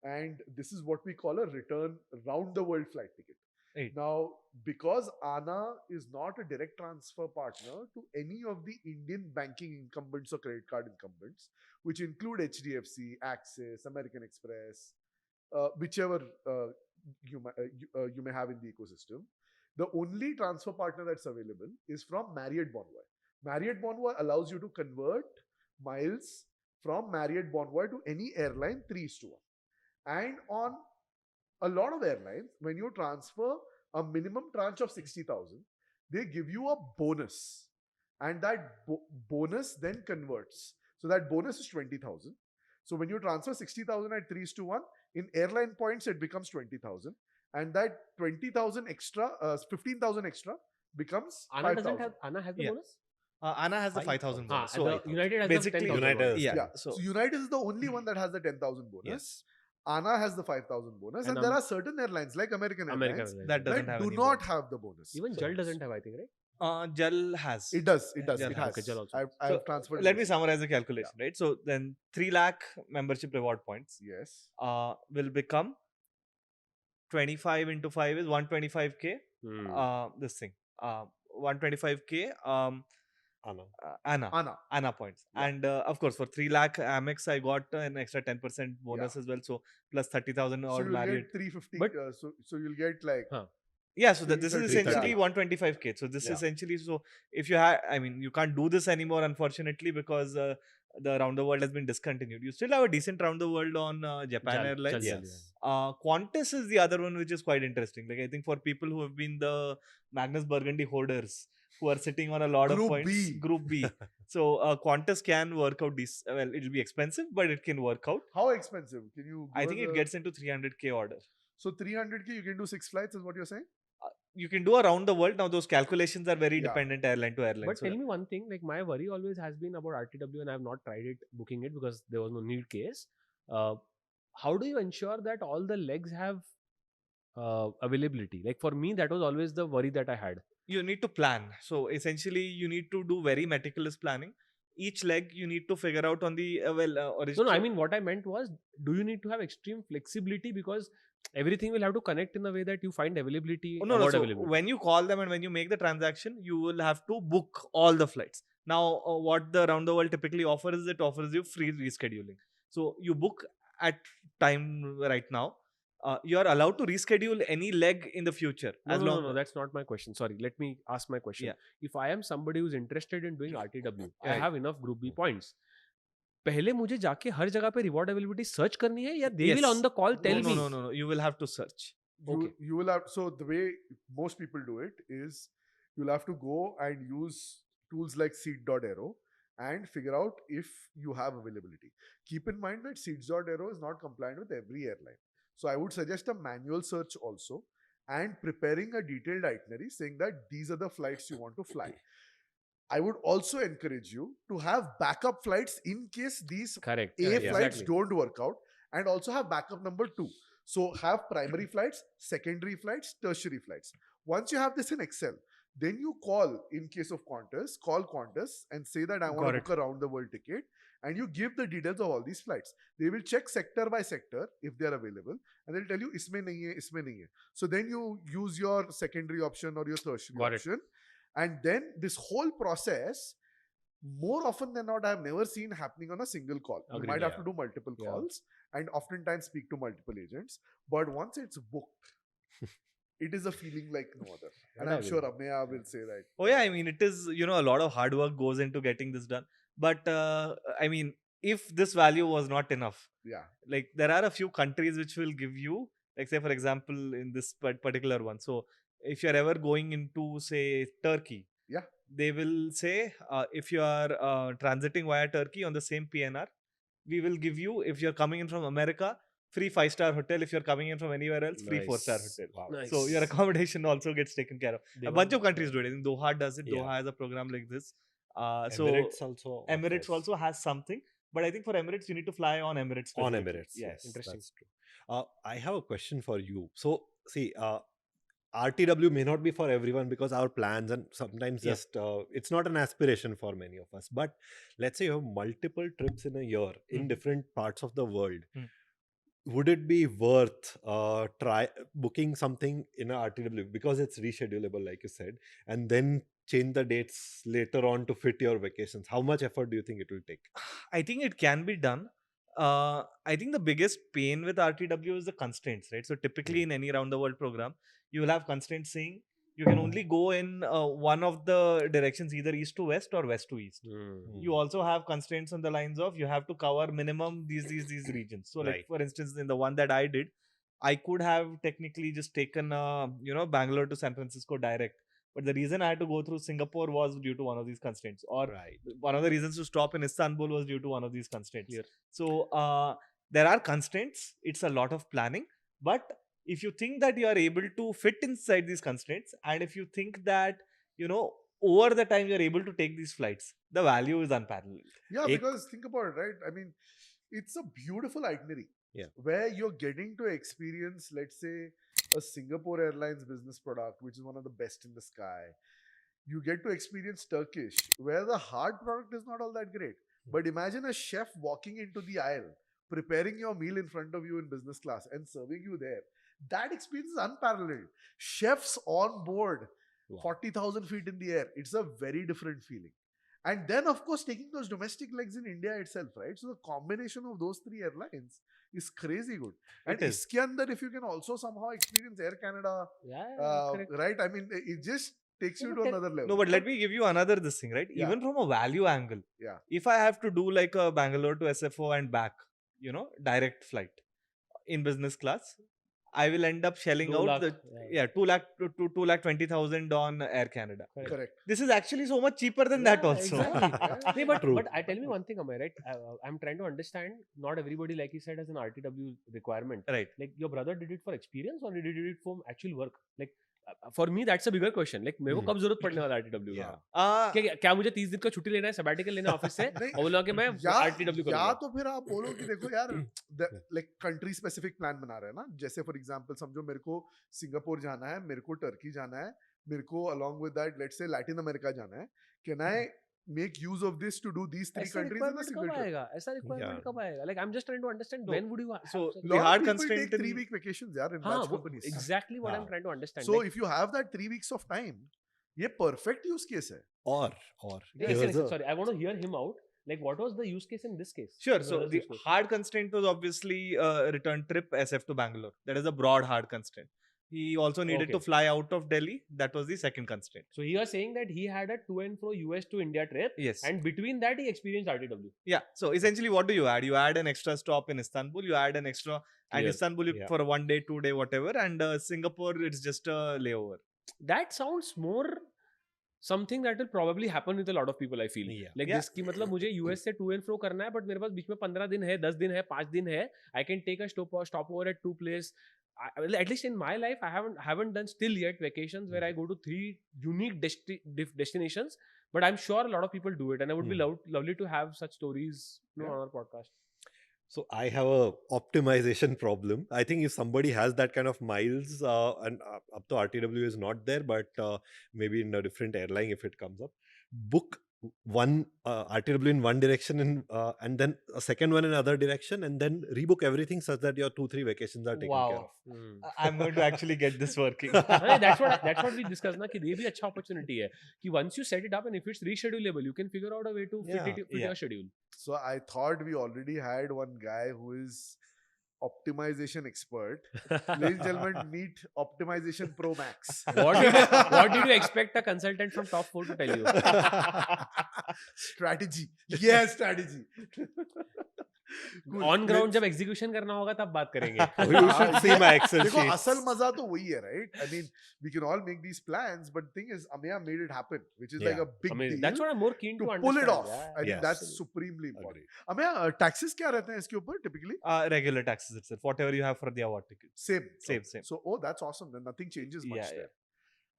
And this is what we call a return round the world flight ticket. Right. Now, because ANA is not a direct transfer partner to any of the Indian banking incumbents or credit card incumbents, which include HDFC, Axis, American Express, whichever you may have in the ecosystem, the only transfer partner that's available is from Marriott Bonvoy. Marriott Bonvoy allows you to convert miles from Marriott Bonvoy to any airline 3:1. And on a lot of airlines, when you transfer a minimum tranche of 60,000, they give you a bonus. And that bonus then converts. So that bonus is 20,000. So when you transfer 60,000 at 3:1, in airline points, it becomes 20,000. And that 20,000 extra, 15,000 extra becomes ANA 5,000. ANA has the Yeah. bonus? ANA has the 5,000 bonus. So So United has basically, the 10,000 United bonus. has- yeah. So United is the only one that has the 10,000 bonus. Yes. ANA has the 5,000 bonus. And there are certain airlines like American Airlines American Airlines. That doesn't that have do any not bonus. have the bonus. Even JAL doesn't have, I think, right? Jal has. It does. It does. Jal It has. has. Okay, Jal also. I've transferred. Let me this. summarize the calculation, right? So then 3 lakh membership reward points Yes. will become 25 into 5 is 125k. This thing. 125k. Anna. Anna points. Yeah. And of course, for 3 lakh Amex, I got an extra 10% bonus as well. So plus 30,000 So or you'll Marriott. get 350. But- So you'll get like Yeah, so this is 330. essentially 125k. So this Yeah. essentially, so if you have, I mean, you can't do this anymore, unfortunately, because the Round the World has been discontinued. You still have a decent Round the World on Japan Jal- Airlines. Jal- Yes. Qantas is the other one which is quite interesting. Like I think for people who have been the Magnus Burgundy holders who are sitting on a lot Group of points, B. Group B. So Qantas can work out this. Well, it'll be expensive, but it can work out. How expensive? Can you? I give think us it a- gets into 300k order. So 300k, you can do 6 flights, is what you're saying? You can do around the world. Now those calculations are very Yeah. dependent airline to airline. But So tell me one thing, like my worry always has been about RTW, and I have not tried it booking it because there was no need case. How do you ensure that all the legs have availability? Like for me, that was always the worry that I had. you need to plan. So essentially, you need to do very meticulous planning. Each leg you need to figure out on the original. No, I mean what I meant was, do you need to have extreme flexibility because everything will have to connect in a way that you find availability? Oh, no, no. about So availability. when you call them and when you make the transaction, you will have to book all the flights. Now, what the Round the World typically offers is it offers you free rescheduling. So you book at time right now. You are allowed to reschedule any leg in the future No, that's not my question. Sorry, let me ask my question. Yeah. If I am somebody who's interested in doing RTW, I Right. have enough Group B points. पहले मुझे जाके हर जगह पे reward availability search करनी है या they will Yes. on the call tell no, me? no. You will have to search. You, you will have, so the way most people do it is you'll have to go and use tools like seat.aero and figure out if you have availability. Keep in mind that seats.aero is not compliant with every airline. So I would suggest a manual search also and preparing a detailed itinerary saying that these are the flights you want to fly. I would also encourage you to have backup flights in case these Correct. A Yeah. flights Exactly. don't work out, and also have backup number 2. So have primary flights, secondary flights, tertiary flights. Once you have this in Excel, then you call, in case of Qantas, call Qantas and say that I want Got to it. book a round the world ticket, and you give the details of all these flights. They will check sector by sector if they are available, and they'll tell you isme nahi hai, isme nahi hai. So then you use your secondary option or your tertiary Got it. option, and then this whole process, more often than not, I have never seen happening on a single call. You Agreed, might have yeah. to do multiple Yeah. calls and oftentimes speak to multiple agents. But once it's booked, it is a feeling like no other. And I I'm sure agree. Ameya will say that. Oh yeah, I mean it is, a lot of hard work goes into getting this done. But I mean, if this value was not enough, Yeah. like there are a few countries which will give you, like say for example in this particular one. So if you're ever going into say Turkey, Yeah. they will say if you are transiting via Turkey on the same PNR, we will give you, if you're coming in from America, free 5-star hotel. If you're coming in from anywhere else, free 4-star Nice. hotel. Wow. Nice. So your accommodation also gets taken care of. A bunch of countries do it. I think Doha does it. Yeah. Doha has a program like this. Emirates also. Emirates offers. also has something, but I think for Emirates you need to fly on Emirates. On specifically. Emirates. Yes, Interesting. that's true. I have a question for you. So, see, RTW may not be for everyone because our plans and sometimes Yeah. just it's not an aspiration for many of us. But let's say you have multiple trips in a year in Mhm. different parts of the world. Mhm. Would it be worth try booking something in a RTW because it's reschedulable, like you said, and then change the dates later on to fit your vacations? How much effort do you think it will take? I think it can be done. I think the biggest pain with RTW is the constraints, right? So typically in any round the world program, you will have constraints saying you can only go in one of the directions, either east to west or west to east. You also have constraints on the lines of you have to cover minimum these regions. So like Right. for instance, in the one that I did, I could have technically just taken Bangalore to San Francisco direct. But the reason I had to go through Singapore was due to one of these constraints. Or Right. one of the reasons to stop in Istanbul was due to one of these constraints. Clear. So there are constraints. It's a lot of planning. But if you think that you are able to fit inside these constraints, and if you think that, over the time you're able to take these flights, the value is unparalleled. Yeah, Ek- because think about it, right? I mean, it's a beautiful itinerary. Yeah. Where you're getting to experience, let's say, a Singapore Airlines business product, which is one of the best in the sky. you get to experience Turkish, where the hard product is not all that great. But imagine a chef walking into the aisle, preparing your meal in front of you in business class and serving you there. That experience is unparalleled. Chefs on board, Wow. 40,000 feet in the air. It's a very different feeling. And then, of course, taking those domestic legs in India itself, right? So the combination of those three airlines is crazy good. And It is. iske andar, if you can also somehow experience Air Canada, Correct. right? I mean, it just takes No, you but to tell- another level. No, but let me give you another this thing, right? Yeah. Even from a value angle, Yeah. if I have to do like a Bangalore to SFO and back, direct flight in business class, I will end up shelling 2 out lakh, the 2 lakh to 2,20,000 on Air Canada. Correct. This is actually so much cheaper than that Yeah, also. exactly. Yeah. But True. I tell me one thing, Ameya, right? I'm trying to understand. Not everybody, like you said, has an RTW requirement. Right. Like your brother did it for experience or he did it for actual work? Like for me, that's a bigger question. Like मेरे को कब जरूरत पड़ने वाला RTW? Yeah. क्या मुझे 30 दिन का छुट्टी लेना है, sabbatical लेना है ऑफिस से नहीं, और बोला कि मैं RTW या करूंगा. तो फिर आप बोलो कि देखो यार लाइक कंट्री स्पेसिफिक प्लान बना रहे हैं ना, जैसे फॉर एग्जांपल समझो मेरे को सिंगापुर जाना है, मेरे को टर्की जाना है, मेरे को along with that let's say Latin America जाना है, can I make use of this to do these three ऐसा countries in a requirement single कब trip? आएगा? ऐसा requirement Yeah. कब आएगा? Like I'm just trying to understand No. when would you have So, such- the Lot of hard people constraint take in- 3-week vacations यार in हाँ, large वो companies. exactly what I'm हाँ. trying to understand. So Like, if you have that 3 weeks of time, ये perfect use case है. Or yeah, here's listen, a- sorry, I want to hear him out. Like, what was the use case in this case? Sure. The So brother's the use case. hard constraint was obviously return trip SF to Bangalore. That is a broad hard constraint. He also needed to Okay. fly out of Delhi. That was the second constraint. So he was saying that he had a to and fro US to India trip, Yes. and between that he experienced RTW. Yeah. So essentially, what do you add? You add an extra stop in Istanbul. You add an extra, and Clear. Istanbul Yeah. for a 1 day, 2 day, whatever. And Singapore, it's just a layover. That sounds more something that will probably happen with a lot of people. I feel Yeah. like Yeah. this कि मतलब मुझे US से to and fro करना है, but मेरे पास बीच में 15 दिन है, 10 दिन है, 5 दिन है. I can take a stopover at 2 places. At least in my life, I haven't done still yet vacations where I go to 3 unique destinations. But I'm sure a lot of people do it, and it would be lovely to have such stories on our podcast. So I have a optimization problem. I think if somebody has that kind of miles, and up to RTW is not there, but maybe in a different airline if it comes up, book one RTW in one direction and then a second one in other direction, and then rebook everything such that your 2-3 vacations are taken care of. I'm going to actually get this working. नहीं, that's what we discussed ना कि ये भी अच्छा opportunity है कि once you set it up and if it's reschedulable, you can figure out a way to fit Yeah. your schedule. So I thought we already had one guy who is optimization expert. Ladies and gentlemen, meet Optimization Pro Max. What did you expect a consultant from top 4 to tell you? Strategy. Yes, strategy. Cool. On ground जब execution करना होगा तब बात करेंगे. You should see my Excel देखो sheets. असल मजा तो वही है, right? I mean, we can all make these plans, but the thing is, Ameya made it happen, which is like Yeah. a big Amazing. deal. That's what I'm more keen to to pull it understand. off. Yeah. I think Yes. that's supremely important. Agreed. Ameya, taxes क्या रहते हैं इसके ऊपर typically? Regular taxes itself. Whatever you have for the award ticket. Same. Same. So, that's awesome. Then nothing changes much Yeah, there.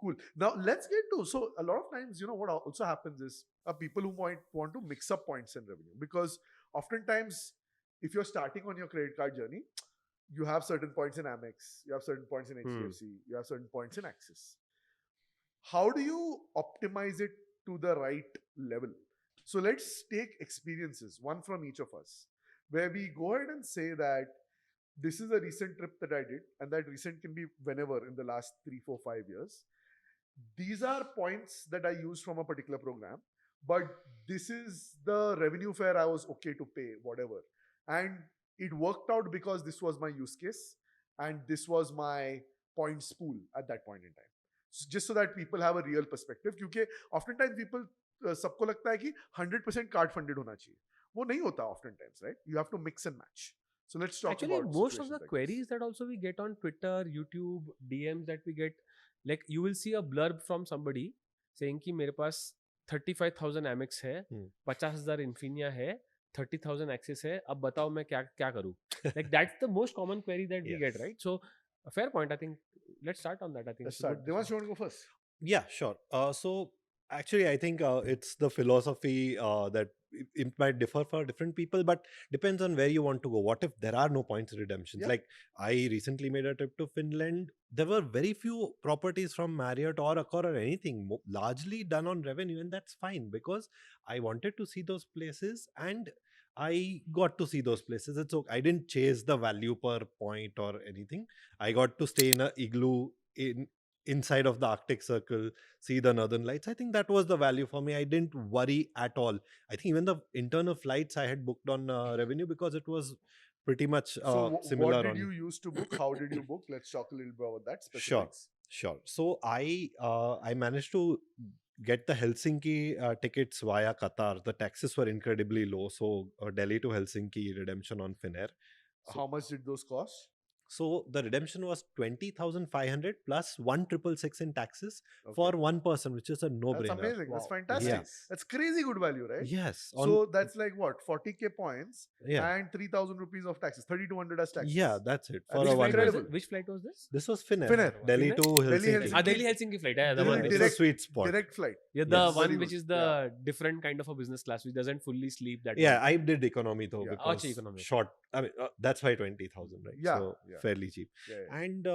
Cool. Now let's get to, so a lot of times, what also happens is people who might want to mix up points and revenue, because oftentimes if you're starting on your credit card journey, you have certain points in Amex, you have certain points in HDFC, you have certain points in Axis. How do you optimize it to the right level? So let's take experiences, one from each of us, where we go ahead and say that this is a recent trip that I did, and that recent can be whenever in the last 3, 4, 5 years. These are points that I used from a particular program, but this is the revenue fare I was okay to pay, whatever. And it worked out because this was my use case and this was my points pool at that point in time. So just so that people have a real perspective, क्योंकि oftentimes people सबको लगता है कि 100% card funded होना चाहिए. वो नहीं होता oftentimes, right? You have to mix and match. So let's talk Actually, about most of situations the like queries this. that also we get on Twitter, YouTube, DMs that we get, like you will see a blurb from somebody saying कि मेरे पास 35,000 Amex है, 50,000 Infinia है, 30,000 Axis है, अब बताओ मैं क्या करूँ? Like that's the most common query that we get, right? So a fair point. I think let's start on that. I think Let's it's a start. good- Devansh, you want to go first? Yeah, sure. So actually, I think it's the philosophy that it might differ for different people, but depends on where you want to go. What if there are no points redemptions? Yeah. Like I recently made a trip to Finland. There were very few properties from Marriott or Accor or anything, largely done on revenue, and that's fine because I wanted to see those places and I got to see those places. It's okay. I didn't chase the value per point or anything. I got to stay in a igloo inside of the Arctic Circle, see the northern lights. I think that was the value for me. I didn't worry at all. I think even the internal flights I had booked on revenue because it was pretty much So similar what did on you use to book? How did you book? Let's talk a little bit about that Sure, specifics. sure. So I managed to get the Helsinki tickets via Qatar. The taxes were incredibly low, so Delhi to Helsinki redemption on Finnair. So How much did those cost? so the redemption was 20,500 plus 1,666 in taxes Okay. for one person, which is a That's no-brainer. amazing. That's Wow. fantastic. Yeah. Nice. That's crazy good value, right? Yes. So that's like what, 40k points yeah. and 3,000 rupees of taxes, 3,200 as taxes. Yeah, that's it. And For which a flight one was person. it? Which flight was this? This was Finnair. Finnair. Delhi to Delhi, Helsinki. Helsinki. Delhi Helsinki flight. Yeah, This the is one. It's a direct- sweet spot. Direct flight. Yeah, the Yes. one Very which good. is the different kind of a business class, which doesn't fully sleep that Yeah, one. I did economy though Yeah. because Acha, economy. short. I mean, that's why 20,000, right? Yeah, So yeah. fairly cheap. Yeah, yeah. And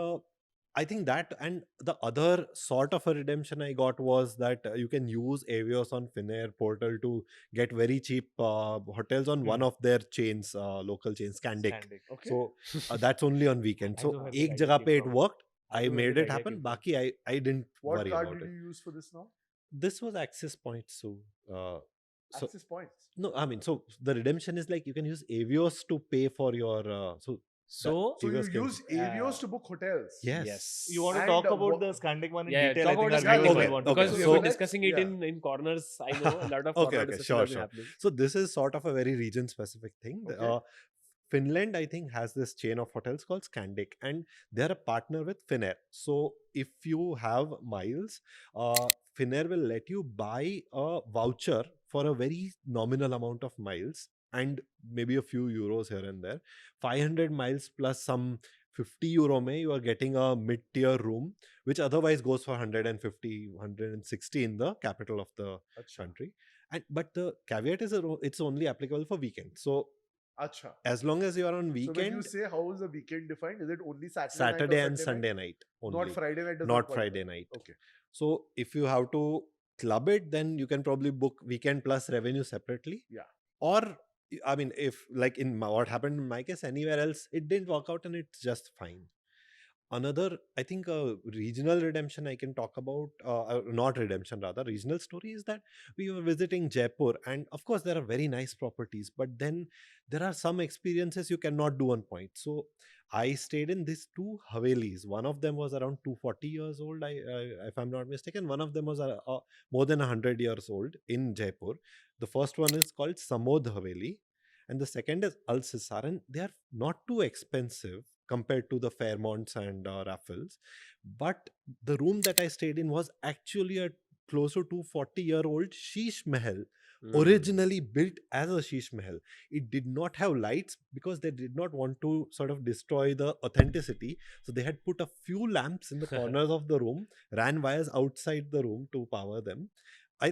I think that, and the other sort of a redemption I got was that you can use Avios on Finnair portal to get very cheap hotels on one of their chains, local chains, Scandic. Okay. So that's only on weekend. I So know where the ek guy jagah came pe it from. worked. I I know where made the it idea happen. came from. Baki, I didn't what worry card about did it. you use for this now? This was access points. So Access points. no, I mean, so the redemption is like you can use Avios to pay for your So, So you Avios can- use Avios to book hotels. Yes. You want to And, talk about wha- the Scandic one in yeah, detail? talk I think about our the Scandic viewers one. will want Okay, to because know. we so- have been discussing it Yeah. in corners. I know a lot of Okay, corner okay, discussions sure, have been sure. happening. So this is sort of a very region specific thing. Okay. Finland, I think, has this chain of hotels called Scandic, and they're a partner with Finnair. So if you have miles, Finnair will let you buy a voucher for a very nominal amount of miles and maybe a few euros here and there. 500 miles plus some 50 euro may you are getting a mid-tier room, which otherwise goes for 150, 160 in the capital of the Acha. country. And but the caveat is it's only applicable for weekend. So Acha. as long as you are on So when you weekend, say how is the weekend defined? Is it only Saturday, Saturday night or and Sunday Sunday night only, Not Friday night. Does not qualify? Friday night. Okay. So if you have to club it, then you can probably book weekend plus revenue separately. Yeah. Or I mean, if like what happened in my case, anywhere else, it didn't work out and it's just fine. Another, I think, regional redemption I can talk about, not redemption, rather, regional story is that we were visiting Jaipur, and of course, there are very nice properties, but then there are some experiences you cannot do on point. So, I stayed in these two Havelis. One of them was around 240 years old, if I'm not mistaken. One of them was more than 100 years old in Jaipur. The first one is called Samod Haveli, and the second is Al Sisar, and they are not too expensive compared to the Fairmonts and Raffles. But the room that I stayed in was actually a closer to 40-year-old Sheesh Mahal, originally built as a Sheesh Mahal. It did not have lights because they did not want to sort of destroy the authenticity. So they had put a few lamps in the corners of the room, ran wires outside the room to power them.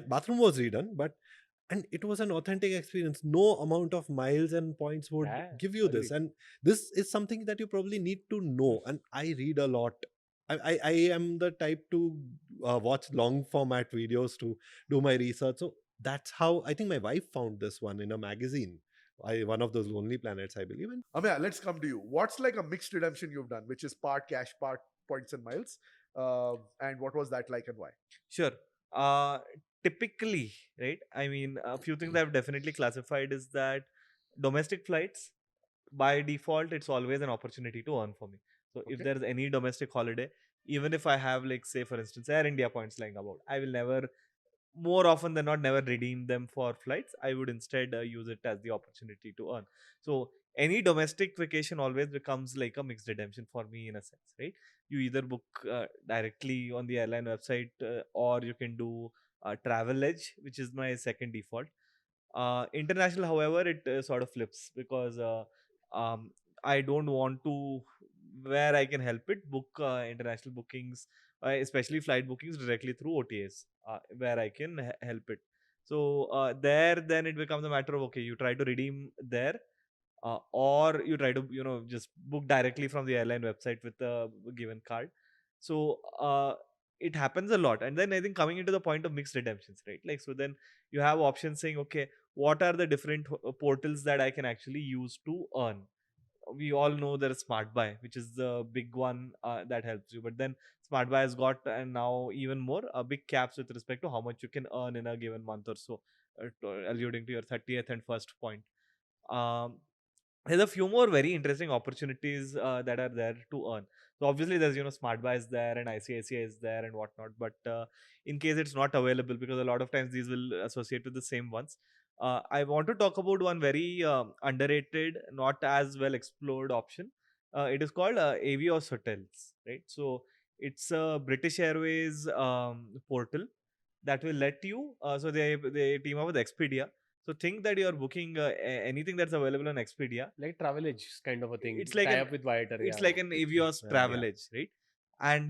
Bathroom was redone, but and it was an authentic experience. No amount of miles and points would Yeah, give you this. agreed. And this is something that you probably need to know. And I read a lot. I am the type to watch long format videos to do my research. So that's how I think my wife found this one in a magazine. One of those Lonely Planets, I believe. And Ameya, let's come to you. What's like a mixed redemption you've done, which is part cash, part points and miles? And what was that like and why? Sure. Typically, right? I mean, a few things I've definitely classified is that domestic flights, by default, it's always an opportunity to earn for me. So if Okay. there's any domestic holiday, even if I have, like, say, for instance, Air India points lying about, I will never, more often than not, never redeem them for flights. I would instead use it as the opportunity to earn. So any domestic vacation always becomes like a mixed redemption for me in a sense, right? You either book directly on the airline website, or you can do Travel Edge, which is my second default. International, however, it sort of flips because um, I don't want to, where I can help it, book international bookings, especially flight bookings directly through OTAs, where I can help it. So there, then it becomes a matter of, okay, you try to redeem there, or you try to just book directly from the airline website with a given card. So it happens a lot. And then I think coming into the point of mixed redemptions, right? Like, so then you have options saying, okay, what are the different portals that I can actually use to earn? We all know there is Smart Buy, which is the big one that helps you. But then Smart Buy has got, and now even more, big caps with respect to how much you can earn in a given month or so, alluding to your 30th and first point. Um, there's a few more very interesting opportunities that are there to earn. So obviously there's Smart Buy is there and ICICI is there and whatnot. But in case it's not available, because a lot of times these will associate with the same ones. I want to talk about one very underrated, not as well explored option. It is called Avios Hotels, right? So it's a British Airways portal that will let you. So they team up with Expedia. So think that you are booking anything that's available on Expedia. Like travel edge kind of a thing. It's like tie an- up with Viator. It's yeah. like an Avios Yeah. travel edge, right? And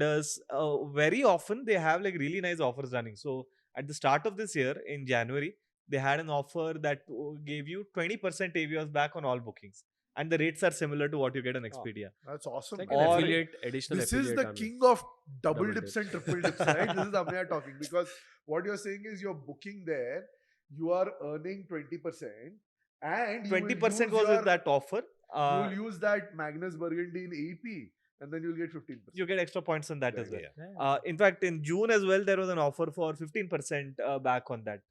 very often they have like really nice offers running. So at the start of this year in January, they had an offer that gave you 20% Avios back on all bookings, and the rates are similar to what you get on Expedia. That's awesome. It's like man. an Or- affiliate, additional This affiliate. is the on it. king of double Double dips dips. and triple dips, right? This is Ameya talking, because what you're saying is you're booking there, you are earning 20%, and you will 20% use was your- with that offer. you will use that Magnus Burgundy in AP, and then you'll get 15%. You get extra points on that Yeah, as well. Yeah. Yeah. In fact, in June as well, there was an offer for 15% back on that.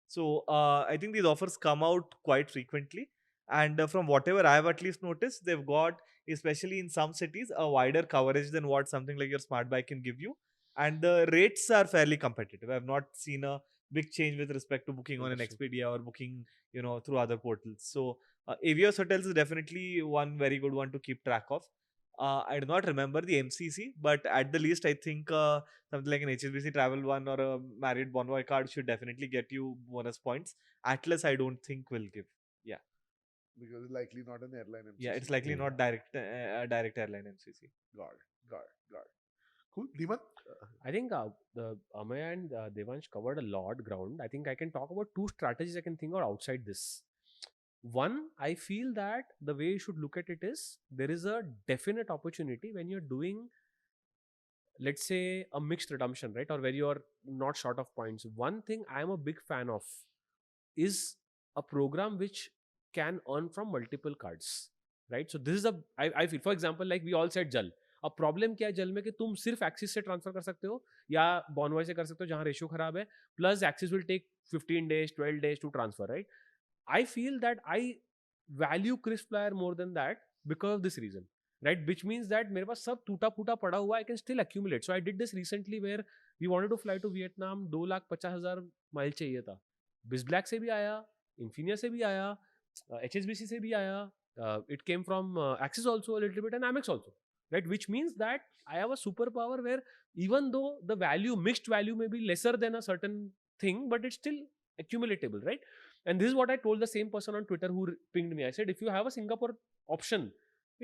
So I think these offers come out quite frequently. And from whatever I've at least noticed, they've got, especially in some cities, a wider coverage than what something like your Smart Buy can give you. And the rates are fairly competitive. I've not seen a big change with respect to booking on an Interesting. Expedia or booking, through other portals. So Avios Hotels is definitely one very good one to keep track of. I do not remember the MCC, but at the least, I think something like an HSBC travel one or a Marriott Bonvoy card should definitely get you bonus points. Atlas, I don't think will give. Yeah, Because it's likely not an airline MCC. yeah, it's likely not direct airline MCC. Got it. Cool. Dhimant? I think the Ameya and Devansh covered a lot ground. I think I can talk about two strategies I can think of outside this. One, I feel that the way you should look at it is there is a definite opportunity when you're doing, let's say, a mixed redemption, right? Or where you're not short of points. One thing I'm a big fan of is a program which can earn from multiple cards, right? So this is I feel, for example, like we all said Jal. अब problem क्या है जल में कि तुम सिर्फ axis से transfer कर सकते हो या बॉनवॉय से कर सकते हो जहां रेशियो खराब है plus axis will take 15 days 12 days to transfer, right? I feel that I value KrisFlyer more than that because of this reason, right? Which means that मेरे पास सब टूटा फूटा पड़ा हुआ, I can still accumulate. So I did this recently where we wanted to fly to Vietnam, 2,50,000 mile चाहिए था. BizBlack से भी आया, Infinia से भी आया, HSBC से भी आया. It came from Axis also a little bit and Amex also, right? Which means that I have a superpower where even though the value, mixed value may be lesser than a certain thing, but it's still accumulatable, right? And this is what I told the same person on Twitter who pinged me. I said, if you have a Singapore option,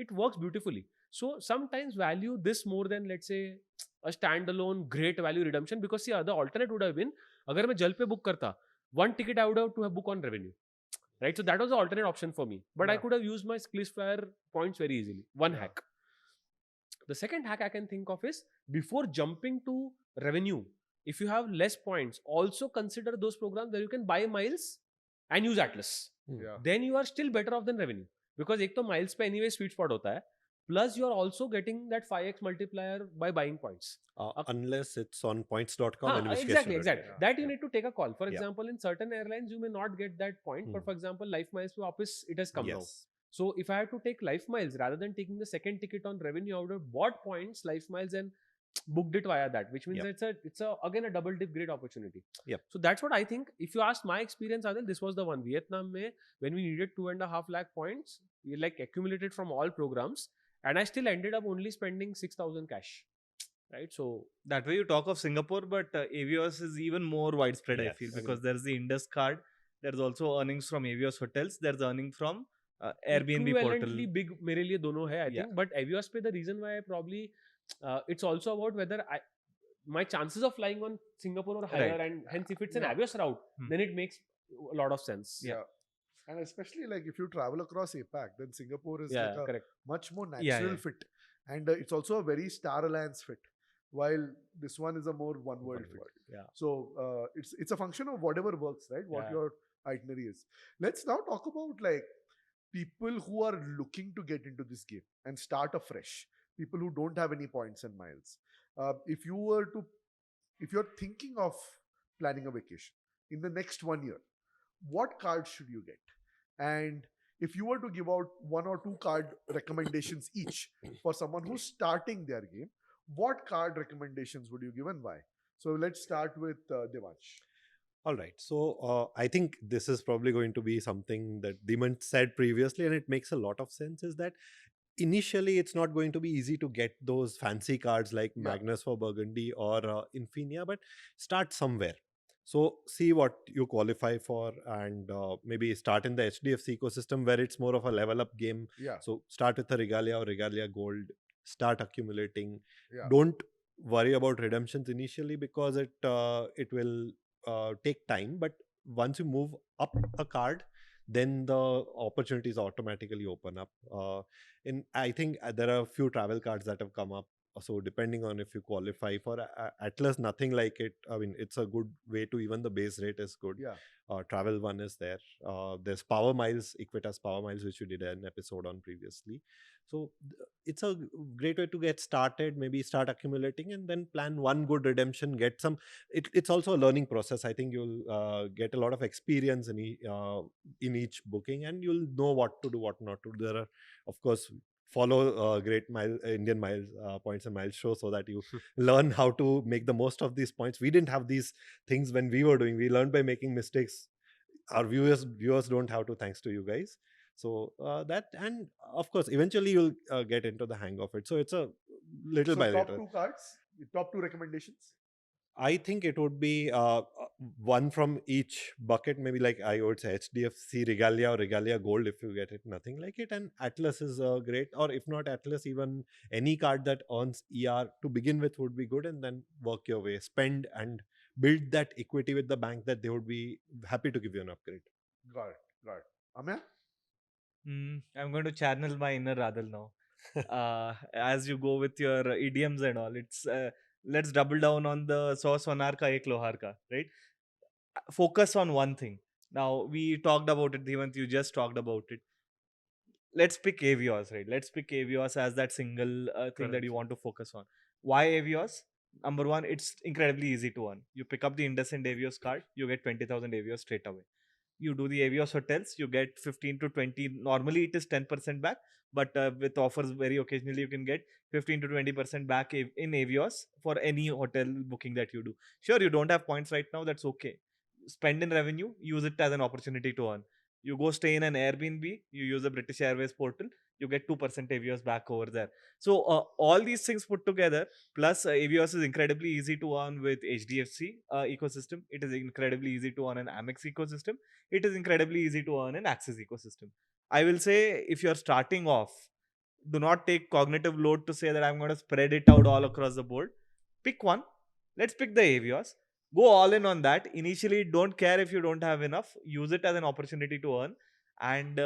it works beautifully. So sometimes value this more than, let's say, a standalone great value redemption, because see, the alternate would have been, agar main Jal pe book karta, one ticket I would have to have book on revenue, right? So that was the alternate option for me. But I Yeah. could have used my KrisFlyer points very easily. One Yeah. hack. The second hack I can think of is, before jumping to revenue, if you have less points, also consider those programs where you can buy miles and use Atlas. Yeah. Then you are still better off than revenue. Because एक तो miles पे anyway sweet spot होता है. Plus you are also getting that 5x multiplier by buying points. Unless it's on points.com. Haan, in which case exactly, you don't exactly. get it. That you need to take a call. For Yeah. example, in certain airlines, you may not get that point. But for example, Life Miles पे वापस it has come now. Yes. So if I have to take Life Miles rather than taking the second ticket on revenue, I would have bought points, Life Miles, and booked it via that, which means Yep. it's a again a double dip great opportunity. Yep. So that's what I think. If you ask my experience, Adil, this was the one. Vietnam mein, when we needed 2.5 lakh points, we like accumulated from all programs, and I still ended up only spending 6,000 cash. Right. So That way you talk of Singapore, but Avios is even more widespread, I Yes, feel, agreed. because there's the Indus card. There's also earnings from Avios hotels. There's earning from Airbnb portal. equivalently big मेरे लिए दोनों है, I Yeah. think. But Avios पे the reason why I probably it's also about whether my chances of flying on Singapore are higher, Right. and hence if it's an Yeah. Avios route, Hmm. then it makes a lot of sense. Yeah. And especially like if you travel across APAC, then Singapore is Yeah, like a correct. much more Yeah, natural yeah. fit. And it's also a very Star Alliance fit, while this one is a more one world fit. Yeah. So it's a function of whatever works, right? What Yeah. your itinerary is. Let's now talk about like people who are looking to get into this game and start afresh. People who don't have any points and miles. If you're thinking of planning a vacation in the next 1 year, what cards should you get? And if you were to give out one or two card recommendations each for someone who's starting their game, what card recommendations would you give and why? So let's start with Devansh. All right. So I think this is probably going to be something that Dhimant said previously, and it makes a lot of sense. Is that initially it's not going to be easy to get those fancy cards like Yeah. Magnus for Burgundy or Infinia, but start somewhere. So see what you qualify for, and maybe start in the HDFC ecosystem where it's more of a level up game. Yeah. So start with the Regalia or Regalia Gold. Start accumulating. Yeah. Don't worry about redemptions initially because it will take time. But once you move up a card, then the opportunities automatically open up. I think there are a few travel cards that have come up. So depending on if you qualify for Atlas, nothing like it. I mean, it's a good way to, even the base rate is good. Yeah. Travel one is there. There's Power Miles, Equitas Power Miles, which we did an episode on previously. So it's a great way to get started. Maybe start accumulating and then plan one good redemption. Get some. It's also a learning process. I think you'll get a lot of experience in each booking, and you'll know what to do, what not to do. There are, of course, follow great Indian miles points and miles show so that you learn how to make the most of these points. We didn't have these things when we were doing. We learned by making mistakes. Our viewers don't have to, thanks to you guys. So that, and of course eventually you'll get into the hang of it. So it's a little So by top little. two cards, top two recommendations. I think it would be one from each bucket. Maybe like I would say HDFC Regalia or Regalia Gold if you get it, nothing like it. And Atlas is great, or if not Atlas, even any card that earns ER to begin with would be good, and then work your way, spend and build that equity with the bank that they would be happy to give you an upgrade. Got it. Got it. Ameya? I'm going to channel my inner Radal now. As you go with your idioms and all, it's let's double down on the "so sonar ka ek lohar ka," right? Focus on one thing. Now we talked about it, Dhimant. You just talked about it. Let's pick Avios, right? Let's pick Avios as that single thing that Correct. you want to focus on. Why Avios? Number one, it's incredibly easy to earn. You pick up the Indusend Avios card, you get 20,000 Avios straight away. You do the Avios hotels, you get 15 to 20. Normally it is 10% back, but with offers very occasionally you can get 15 to 20% back in Avios for any hotel booking that you do. Sure, you don't have points right now, that's okay. Spend in revenue, use it as an opportunity to earn. You go stay in an Airbnb, you use the British Airways portal, you get 2% Avios back over there. So all these things put together, plus Avios is incredibly easy to earn with HDFC ecosystem. It is incredibly easy to earn an Amex ecosystem. It is incredibly easy to earn an Axis ecosystem. I will say, if you're starting off, do not take cognitive load to say that I'm going to spread it out all across the board. Pick one. Let's pick the Avios. Go all in on that. Initially, don't care if you don't have enough. Use it as an opportunity to earn. And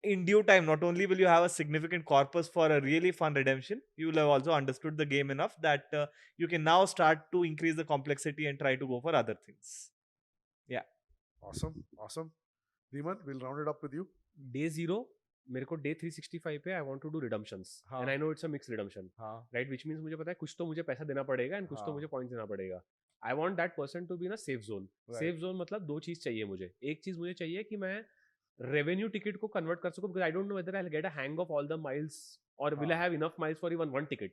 in due time, not only will you have a significant corpus for a really fun redemption, you will have also understood the game enough that you can now start to increase the complexity and try to go for other things. Yeah. Awesome. Awesome. Dhimant, we'll round it up with you. Day 0, मेरे को day 365 पे I want to do redemptions and I know it's a mix redemption right which means मुझे पता है कुछ तो मुझे पैसा देना पड़ेगा एंड कुछ तो मुझे पॉइंट्स देना पड़ेगा I want that person to be in a safe zone safe zone मतलब दो चीज चाहिए मुझे एक चीज मुझे चाहिए कि मैं रेवेन्यू टिकट को कन्वर्ट कर सकूं because I don't know whether I will get a hang of all the miles और will I have enough miles for even one ticket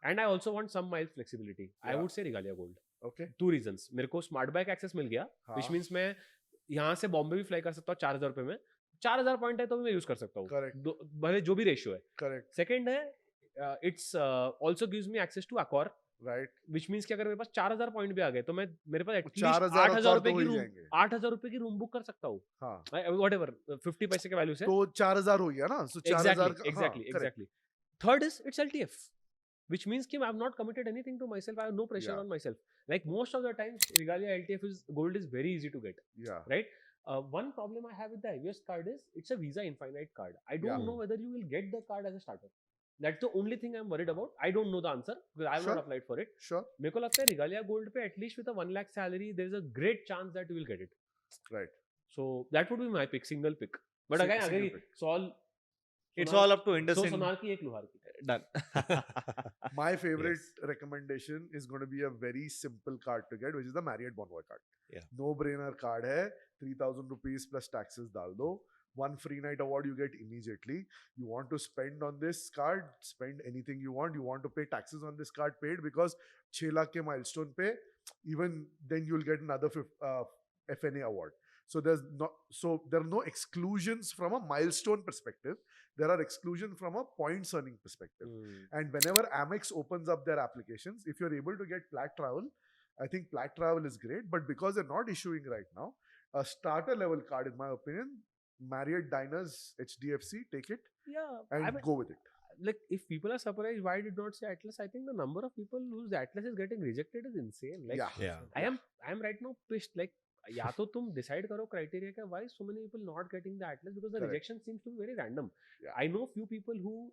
and I also want some miles flexibility I would say Regalia gold okay two reasons मेरे को smart bike access मिल गया which means मैं यहाँ से बॉम्बे भी fly कर सकता हूँ 4000 रुपए में 4000 पॉइंट है तो भी मैं यूज कर सकता हूँ भले जो भी रेशियो है करेक्ट सेकंड है it's also gives me access to Accor right which means कि अगर मेरे पास 4000 पॉइंट भी आ गए तो मैं मेरे पास एटलीस्ट 4000 रुपए की रूम 8000 रुपए की रूम बुक कर सकता हूँ व्हाटएवर 50 पैसे के वैल्यू से तो 4000 हो गया ना so 4000 exactly third is it's LTF which means Kim, I've not committed anything to myself. I have no pressure Yeah. on myself. Like most of the times, Regalia LTF gold is very easy to get, Yeah. right? One problem I have with the IVS card is it's a Visa Infinite card. I don't Yeah. know whether you will get the card as a starter. That's the only thing I'm worried about. I don't know the answer because I have Sure. not applied for it. Sure. मेरे को लगता है Regalia Gold पे at least with a 1 lakh salary, there is a great chance that you will get it. Right. So that would be my pick, single pick. But Sing- again, single again, pick. It's all up to Indus. So sonar की एक लोहार की. Done. My favorite recommendation is going to be a very simple card to get, which is the Marriott Bonvoy card. Yeah. No-brainer card hai. 3,000 rupees plus taxes dal do. One free night award you get immediately. You want to spend on this card, spend anything you want. You want to pay taxes on this card, paid because 6 lakh ke milestone pe, even then you'll get another FNA award. So there are no exclusions from a milestone perspective. There are exclusions from a points earning perspective. And whenever Amex opens up their applications, if you're able to get Plat Travel, I think Plat Travel is great. But because they're not issuing right now, a starter level card, in my opinion, Marriott Diners, HDFC, take it Yeah, and I mean, go with it. like if people are surprised why did not say Atlas, I think the number of people whose Atlas is getting rejected is insane. Like Yeah. I am right now pissed. Like या तो तुम decide करो criteria का why so many people not getting the Atlas because the Correct. rejection seems to be very random. Yeah. I know few people who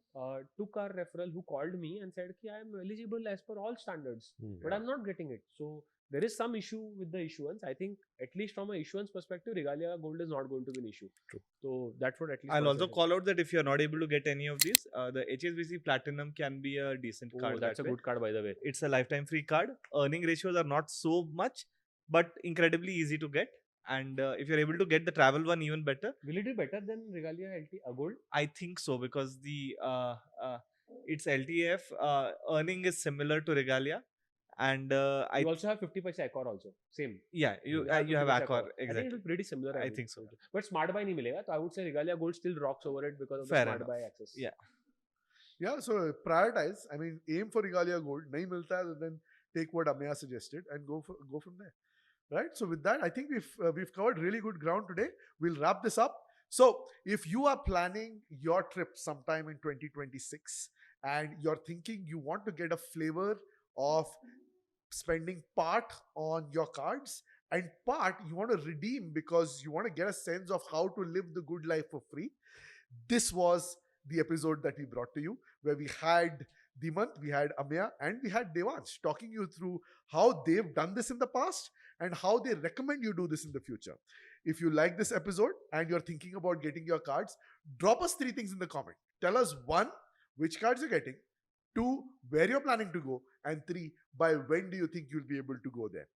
took our referral who called me and said कि I am eligible as per all standards, but Yeah. I'm not getting it. So there is some issue with the issuance. I think at least from a issuance perspective, Regalia Gold is not going to be an issue. True. So that's what at least I'll my also suggestion. call out that if you're not able to get any of these, the HSBC Platinum can be a decent Oh, card. that's that a way. good card by the way. It's a lifetime free card. Earning ratios are not so much, but incredibly easy to get. And if you're able to get the travel one, even better. Will it be better than Regalia Gold? I think so because the its LTF earning is similar to Regalia, and You also have 50 paisa Accor also. Same. yeah, you have you have 50 paisa Accor I think it exactly. will be pretty similar. I think so. But Smart Buy नहीं मिलेगा. So I would say Regalia Gold still rocks over it because of Fair the Smart enough. Buy access. Yeah. Yeah, so prioritize. I mean, aim for Regalia Gold. Nahi milta hai, then take what Ameya suggested and go from there. Right. So with that, I think we've covered really good ground today. We'll wrap this up. So if you are planning your trip sometime in 2026 and you're thinking you want to get a flavor of spending part on your cards and part you want to redeem because you want to get a sense of how to live the good life for free, this was the episode that we brought to you where we had Dhimant, we had Ameya, and we had Devansh talking you through how they've done this in the past and how they recommend you do this in the future. If you like this episode and you're thinking about getting your cards, drop us 3 things in the comment. Tell us 1, which cards you're getting, 2, where you're planning to go, and 3, by when do you think you'll be able to go there.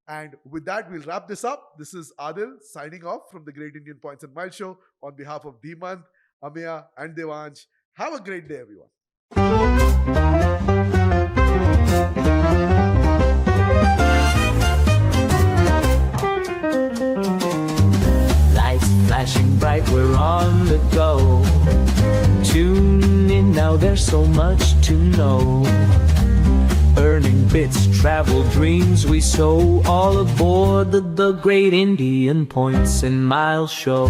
And with that, we'll wrap this up. This is Adil signing off from the Great Indian Points and Miles Show on behalf of Dhimant, Ameya, and Devansh. Have a great day, everyone. Lights flashing bright, we're on the go. Tune in now, there's so much to know. Earning bits, travel dreams we sow. All aboard the Great Indian Points and Miles Show.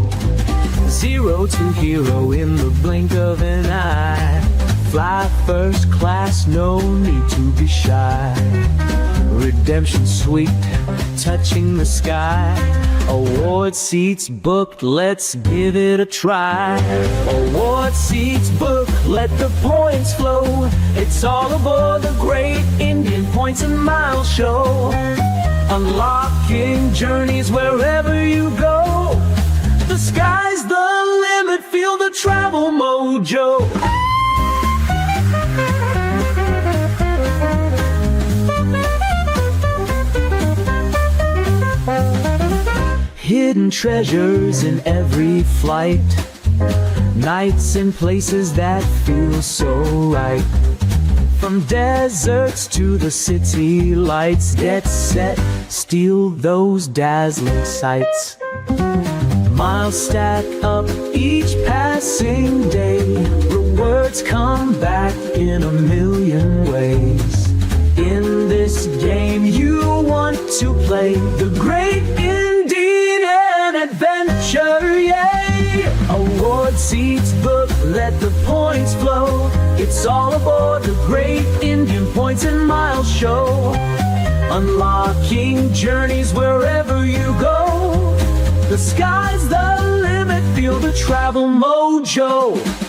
0 to hero in the blink of an eye. Fly first class, no need to be shy. Redemption sweet, touching the sky. Award seats booked, let's give it a try. Award seats booked, let the points flow. It's all aboard the Great Indian Points and Miles Show. Unlocking journeys wherever you go. The sky's the limit, feel the travel mojo. Hidden treasures in every flight. Nights in places that feel so right. From deserts to the city lights. Get set, steal those dazzling sights. Miles stack up each passing day. Rewards come back in a million ways. In this game you want to play the Great Indian Adventure, yay! Award seats booked, let the points flow. It's all aboard the Great Indian Points and Miles Show. Unlocking journeys wherever you go. The sky's the limit, feel the travel mojo.